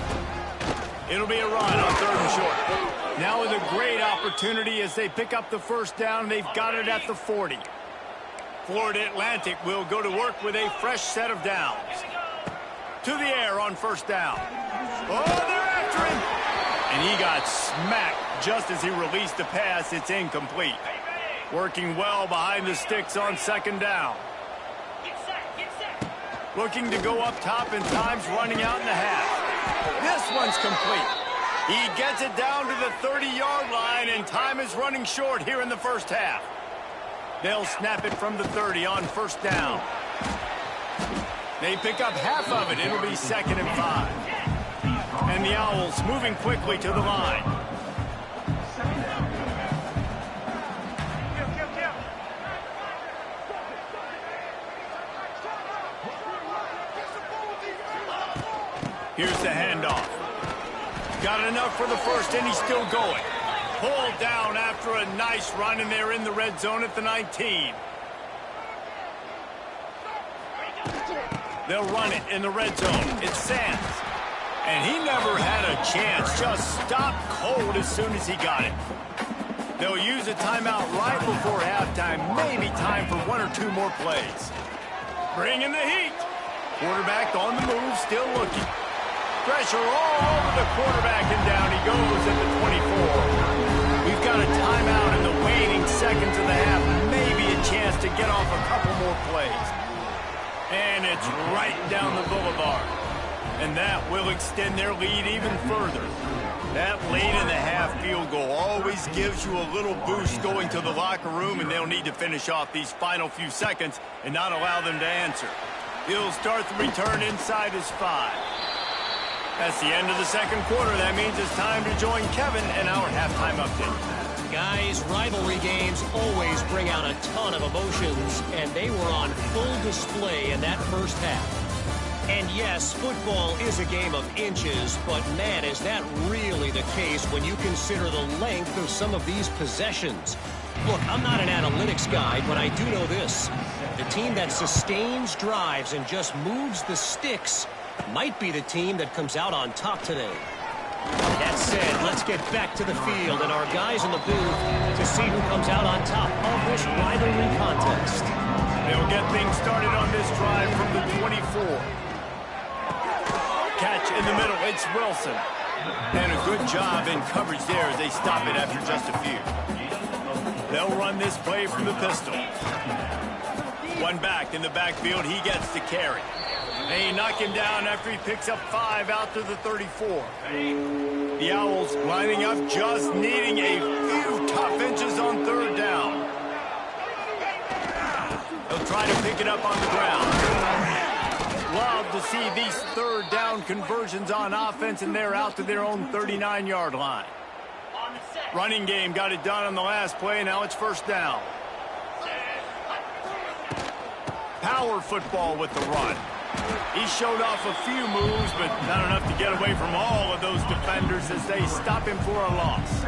It'll be a run on 3rd and short. Now with a great opportunity as they pick up the first down. They've got it at the 40. Florida Atlantic will go to work with a fresh set of downs. To the air on first down. Oh, they're after him. And he got smacked just as he released the pass. It's incomplete. Working well behind the sticks on 2nd down. Looking to go up top, and time's running out in the half. This one's complete. He gets it down to the 30-yard line, and time is running short here in the first half. They'll snap it from the 30 on first down. They pick up half of it. It'll be 2nd and 5. And the Owls moving quickly to the line. Here's the handoff. Got enough for the first, and he's still going. Pulled down after a nice run, and they're in the red zone at the 19. They'll run it in the red zone. It's Sands. And he never had a chance. Just stopped cold as soon as he got it. They'll use a timeout right before halftime. Maybe time for 1 or 2 more plays. Bring in the heat. Quarterback on the move, still looking. Pressure all over the quarterback, and down he goes at the 24. We've got a timeout in the waning seconds of the half. Maybe a chance to get off a couple more plays. And it's right down the boulevard. And that will extend their lead even further. That late in the half field goal always gives you a little boost going to the locker room, and they'll need to finish off these final few seconds and not allow them to answer. He'll start the return inside his 5. That's the end of the 2nd quarter. That means it's time to join Kevin in our halftime update. Guys, rivalry games always bring out a ton of emotions, and they were on full display in that first half. And yes, football is a game of inches, but man, is that really the case when you consider the length of some of these possessions. Look, I'm not an analytics guy, but I do know this. The team that sustains drives and just moves the sticks might be the team that comes out on top today. That said, let's get back to the field and our guys in the booth to see who comes out on top of this rivalry contest. They'll get things started on this drive from the 24. Catch in the middle, it's Wilson. And a good job in coverage there as they stop it after just a few. They'll run this play from the pistol. One back in the backfield, he gets the carry. They knock him down after he picks up 5 out to the 34. The Owls lining up, just needing a few tough inches on 3rd down. They'll try to pick it up on the ground. Love to see these 3rd down conversions on offense, and they're out to their own 39-yard line. Running game got it done on the last play. Now it's 1st down. Power football with the run. He showed off a few moves, but not enough to get away from all of those defenders as they stop him for a loss.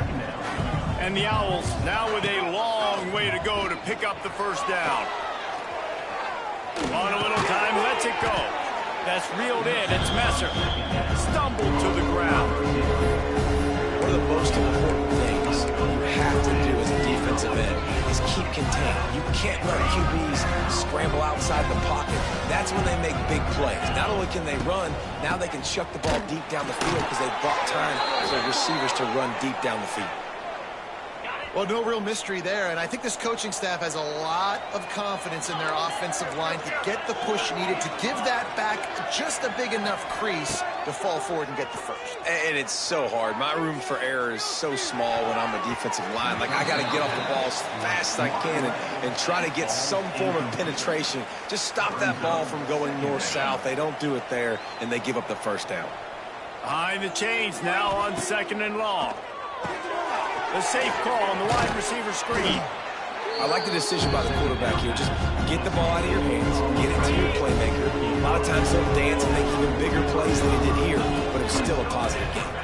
And the Owls now with a long way to go to pick up the 1st down. On a little time, lets it go. That's reeled in. It's Messer. Stumbled to the ground. One of the most important things you have to do as a defense defensive end is keep contained. You can't let QBs scramble outside the pocket. That's when they make big plays. Not only can they run, now they can chuck the ball deep down the field because they've bought time for receivers to run deep down the field. Well, no real mystery there, and I think this coaching staff has a lot of confidence in their offensive line to get the push needed to give that back just a big enough crease to fall forward and get the first. And it's so hard. My room for error is so small when I'm a defensive line. Like, I got to get off the ball as fast as I can and try to get some form of penetration. Just stop that ball from going north-south. They don't do it there, and they give up the first down. Behind the chains now on 2nd and long. The safe call on the wide receiver screen. I like the decision by the quarterback here. Just get the ball out of your hands, get it to your playmaker. A lot of times they'll dance and make even bigger plays than they did here, but it's still a positive game.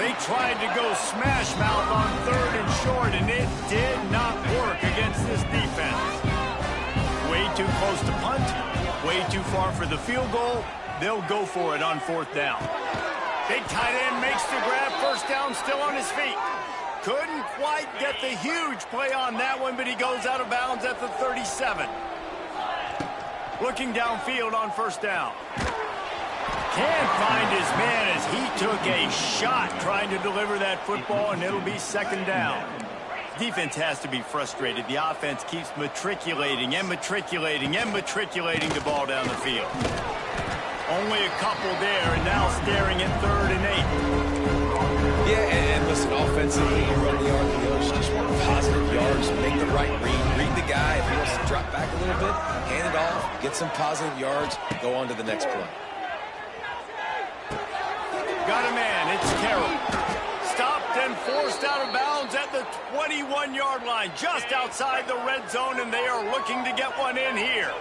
They tried to go smash mouth on 3rd and short, and it did not work against this defense. Way too close to punt, way too far for the field goal. They'll go for it on 4th down. Big tight end makes the grab, 1st down, still on his feet. Couldn't quite get the huge play on that one, but he goes out of bounds at the 37. Looking downfield on 1st down. Can't find his man as he took a shot trying to deliver that football, and it'll be 2nd down. Defense has to be frustrated. The offense keeps matriculating and matriculating and matriculating the ball down the field. Only a couple there, and now staring at 3rd and 8. Yeah, and listen, offensively, you run the RPOs, you just want positive yards, make the right read the guy. If he wants to drop back a little bit, hand it off, get some positive yards, go on to the next play. Got a man, it's Carroll. Stopped and forced out of bounds at the 21-yard line, just outside the red zone, and they are looking to get one in here.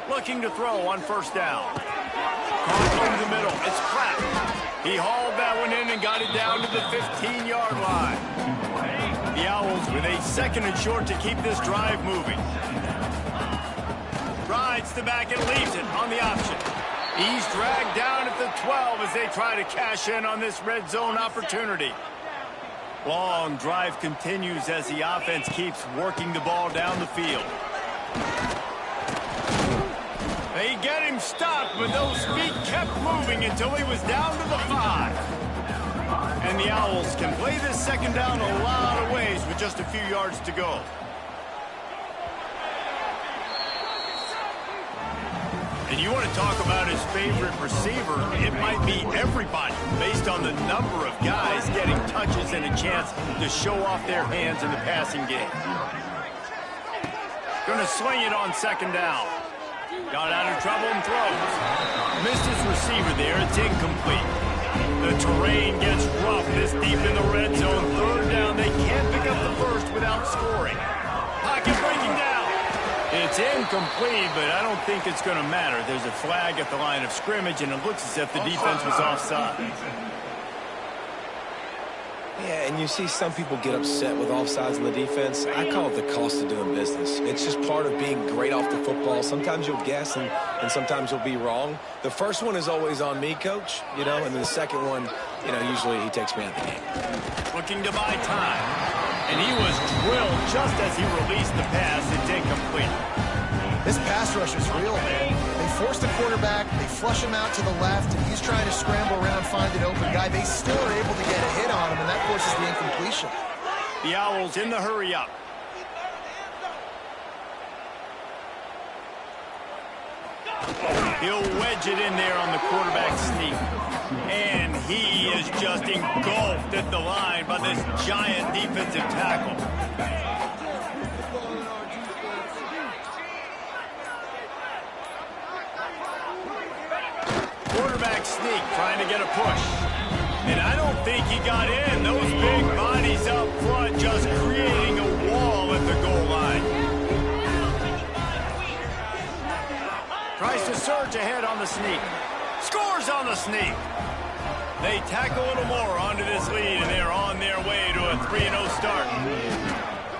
Looking to throw on 1st down. Caught over the middle. It's Pratt. He hauled that one in and got it down to the 15-yard line. The Owls with a 2nd and short to keep this drive moving. Rides the back and leaves it on the option. He's dragged down at the 12 as they try to cash in on this red zone opportunity. Long drive continues as the offense keeps working the ball down the field. They get him stopped, but those feet kept moving until he was down to the 5. And the Owls can play this 2nd down a lot of ways with just a few yards to go. And you want to talk about his favorite receiver, it might be everybody based on the number of guys getting touches and a chance to show off their hands in the passing game. Going to swing it on 2nd down. Got out of trouble and throws. Missed his receiver there. It's incomplete. The terrain gets rough this deep in the red zone. 3rd down. They can't pick up the first without scoring. Pocket breaking down. It's incomplete, but I don't think it's going to matter. There's a flag at the line of scrimmage, and it looks as if the defense was offside. Yeah, and you see some people get upset with offsides in the defense. I call it the cost of doing business. It's just part of being great off the football. Sometimes you'll guess, and sometimes you'll be wrong. The first one is always on me, Coach, and then the second one, usually he takes me out of the game. Looking to buy time. And he was drilled just as he released the pass. It's incomplete. This pass rush is real, man. They force the quarterback, they flush him out to the left, and he's trying to scramble around, find an open guy. They still are able to get a hit on him, and that forces the incompletion. The Owls in the hurry-up. He'll wedge it in there on the quarterback sneak. And he is just engulfed at the line by this giant defensive tackle. Quarterback sneak trying to get a push. And I don't think he got in. Those big bodies up front just creating a wall at the goal line. Tries to surge ahead on the sneak. Scores on the sneak. They tack a little more onto this lead, and they're on their way to a 3-0 start.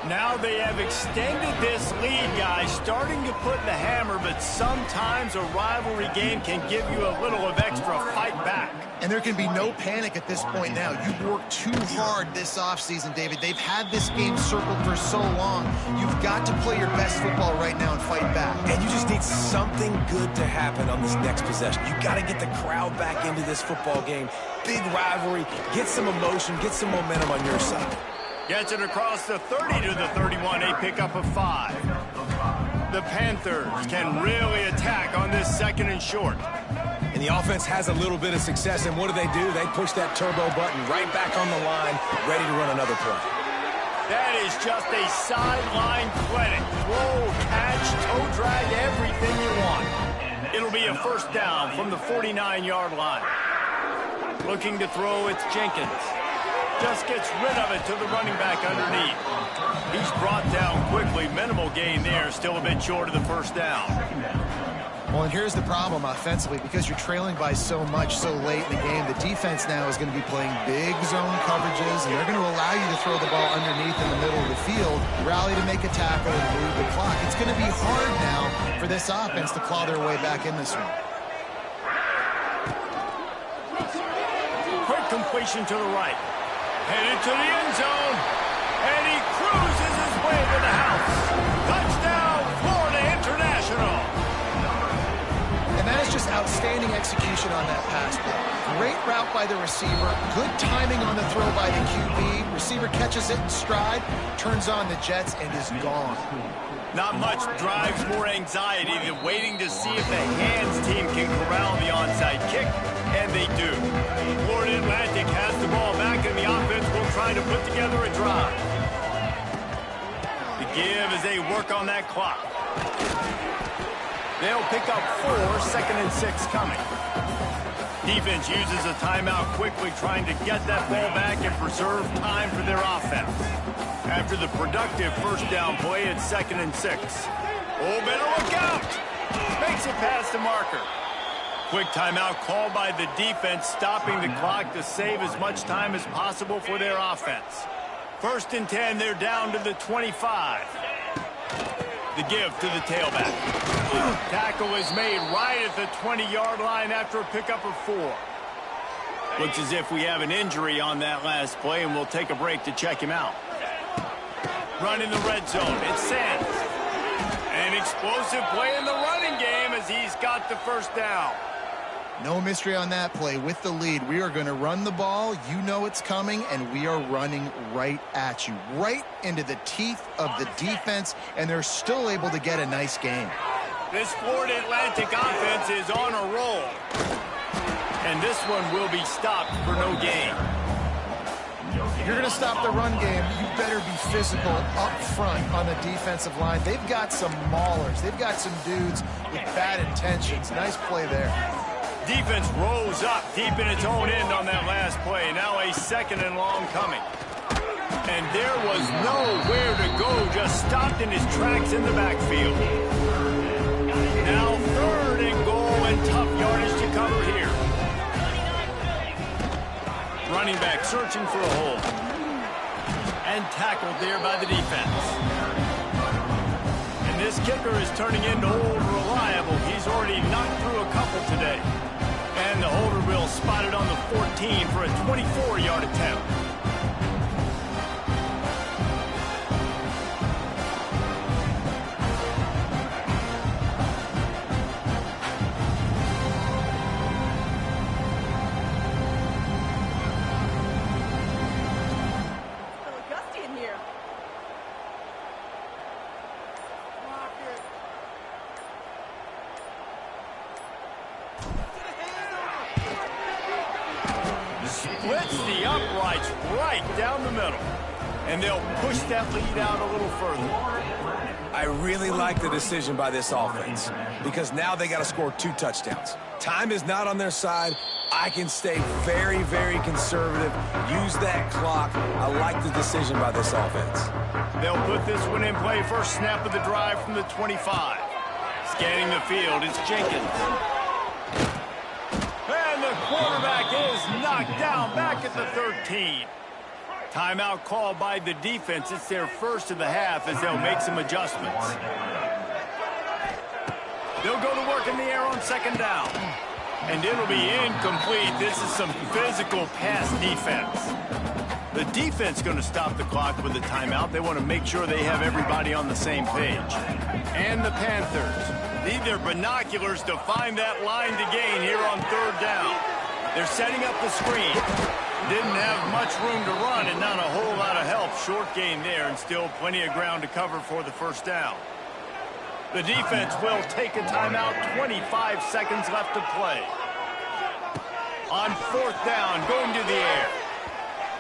Now they have extended this lead, guys, starting to put the hammer, but sometimes a rivalry game can give you a little of extra fight back. And there can be no panic at this point now. You've worked too hard this offseason, David. They've had this game circled for so long. You've got to play your best football right now and fight back. And you just need something good to happen on this next possession. You got to get the crowd back into this football game. Big rivalry. Get some emotion. Get some momentum on your side. Gets it across the 30 to the 31, a pickup of 5. The Panthers can really attack on this 2nd and short. And the offense has a little bit of success, and what do? They push that turbo button right back on the line, ready to run another play. That is just a sideline clinic. Throw, catch, toe drag, everything you want. It'll be a first down from the 49-yard line. Looking to throw, it's Jenkins. Just gets rid of it to the running back underneath. He's brought down quickly. Minimal gain there. Still a bit short of the first down. Well, and here's the problem offensively. Because you're trailing by so much so late in the game, the defense now is going to be playing big zone coverages, and they're going to allow you to throw the ball underneath in the middle of the field, rally to make a tackle, and move the clock. It's going to be hard now for this offense to claw their way back in this one. Quick completion to the right. Headed to the end zone, and he cruises his way to the house. Touchdown, Florida International. And that is just outstanding execution on that pass play. Great route by the receiver, good timing on the throw by the QB. Receiver catches it in stride, turns on the jets, and is gone. Not much drives more anxiety than waiting to see if the hands team can corral the onside kick, and they do. Florida Atlantic has the ball back, and the offense will try to put together a drive. The give as they work on that clock. They'll pick up 4, 2nd and 6 coming. Defense uses a timeout quickly, trying to get that ball back and preserve time for their offense. After the productive first down play, it's 2nd and 6. Oh, better look out! Makes it past the marker. Quick timeout called by the defense, stopping the clock to save as much time as possible for their offense. 1st and 10, they're down to the 25. The give to the tailback. Tackle is made right at the 20-yard line after a pickup of 4. Looks as if we have an injury on that last play, and we'll take a break to check him out. Running the red zone, it's Sands. An explosive play in the running game as he's got the first down. No mystery on that play. With the lead, we are going to run the ball. You know it's coming, and we are running right at you, right into the teeth of the defense, and they're still able to get a nice gain. This Florida Atlantic offense is on a roll, and this one will be stopped for no gain. If you're going to stop the run game, you better be physical up front on the defensive line. They've got some maulers. They've got some dudes with bad intentions. Nice play there. Defense rose up deep in its own end on that last play. Now a 2nd and long coming. And there was nowhere to go, just stopped in his tracks in the backfield. Now 3rd and goal, and tough yardage to cover here. Running back searching for a hole. And tackled there by the defense. And this kicker is turning into old reliable. He's already knocked through a couple today. And the holder will spot it on the 14 for a 24-yard attempt. Splits the uprights right down the middle. And they'll push that lead out a little further. I really like the decision by this offense because now they got to score 2 touchdowns. Time is not on their side. I can stay very, very conservative. Use that clock. I like the decision by this offense. They'll put this one in play. First snap of the drive from the 25. Scanning the field, it's Jenkins. And the quarterback is knocked down back at the 13. Timeout called by the defense. It's their first of the half as they'll make some adjustments. They'll go to work in the air on second down. And it'll be incomplete. This is some physical pass defense. The defense going to stop the clock with a timeout. They want to make sure they have everybody on the same page. And the Panthers need their binoculars to find that line to gain here on third down. They're setting up the screen. Didn't have much room to run and not a whole lot of help. Short gain there and still plenty of ground to cover for the first down. The defense will take a timeout. 25 seconds left to play. On fourth down, going to the air.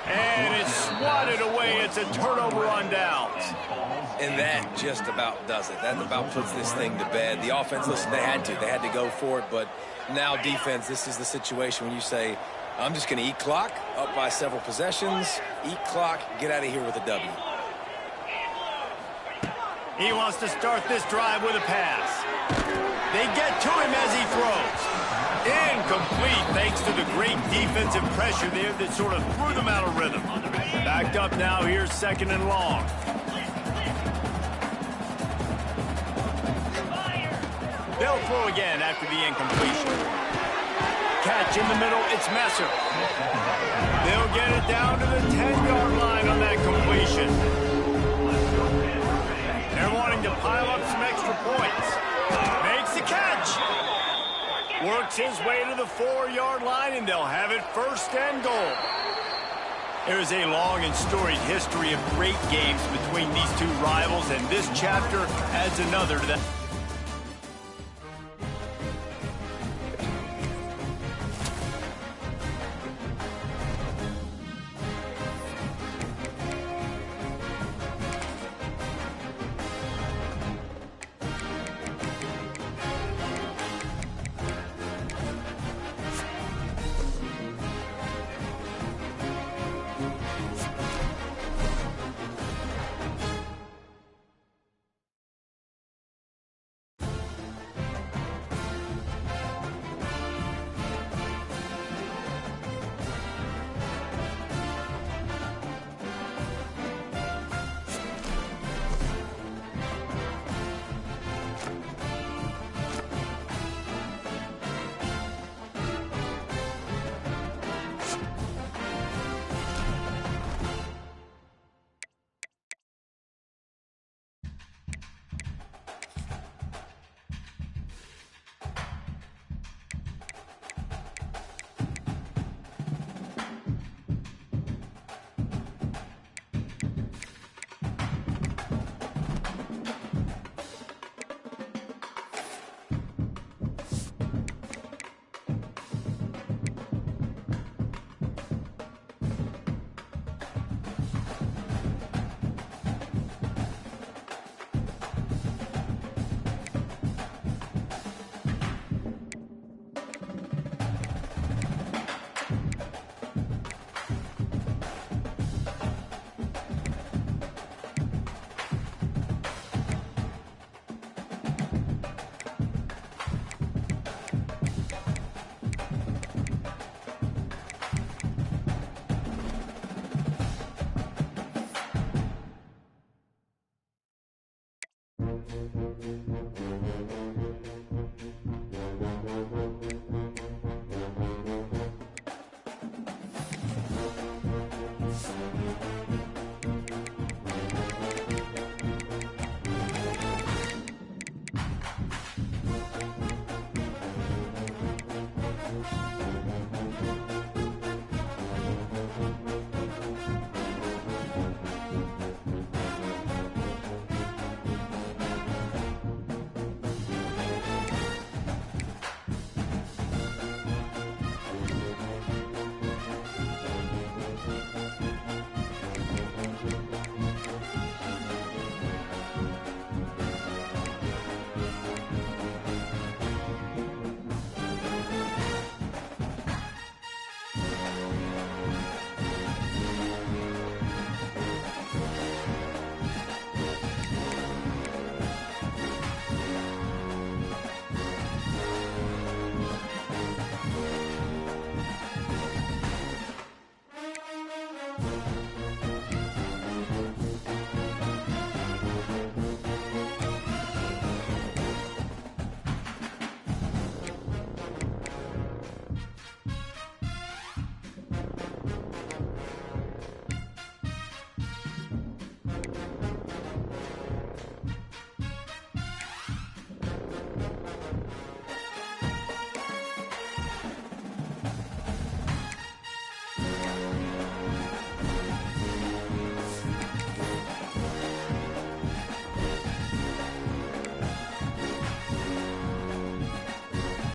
And it's swatted away. It's a turnover on downs. And that just about does it. That about puts this thing to bed. The offense, listen, they had to go for it. But now defense, this is the situation when you say, I'm just going to eat clock, up by several possessions, eat clock, get out of here with a W. He wants to start this drive with a pass. They get to him as he throws. Incomplete thanks to the great defensive pressure there that sort of threw them out of rhythm. Backed up now, here's second and long. They'll throw again after the incompletion. Catch in the middle, it's Messer. They'll get it down to the 10-yard line on that completion. They're wanting to pile up some extra points. Makes the catch. Works his way to the 4-yard line, and they'll have it first and goal. There is a long and storied history of great games between these two rivals, and this chapter adds another to that.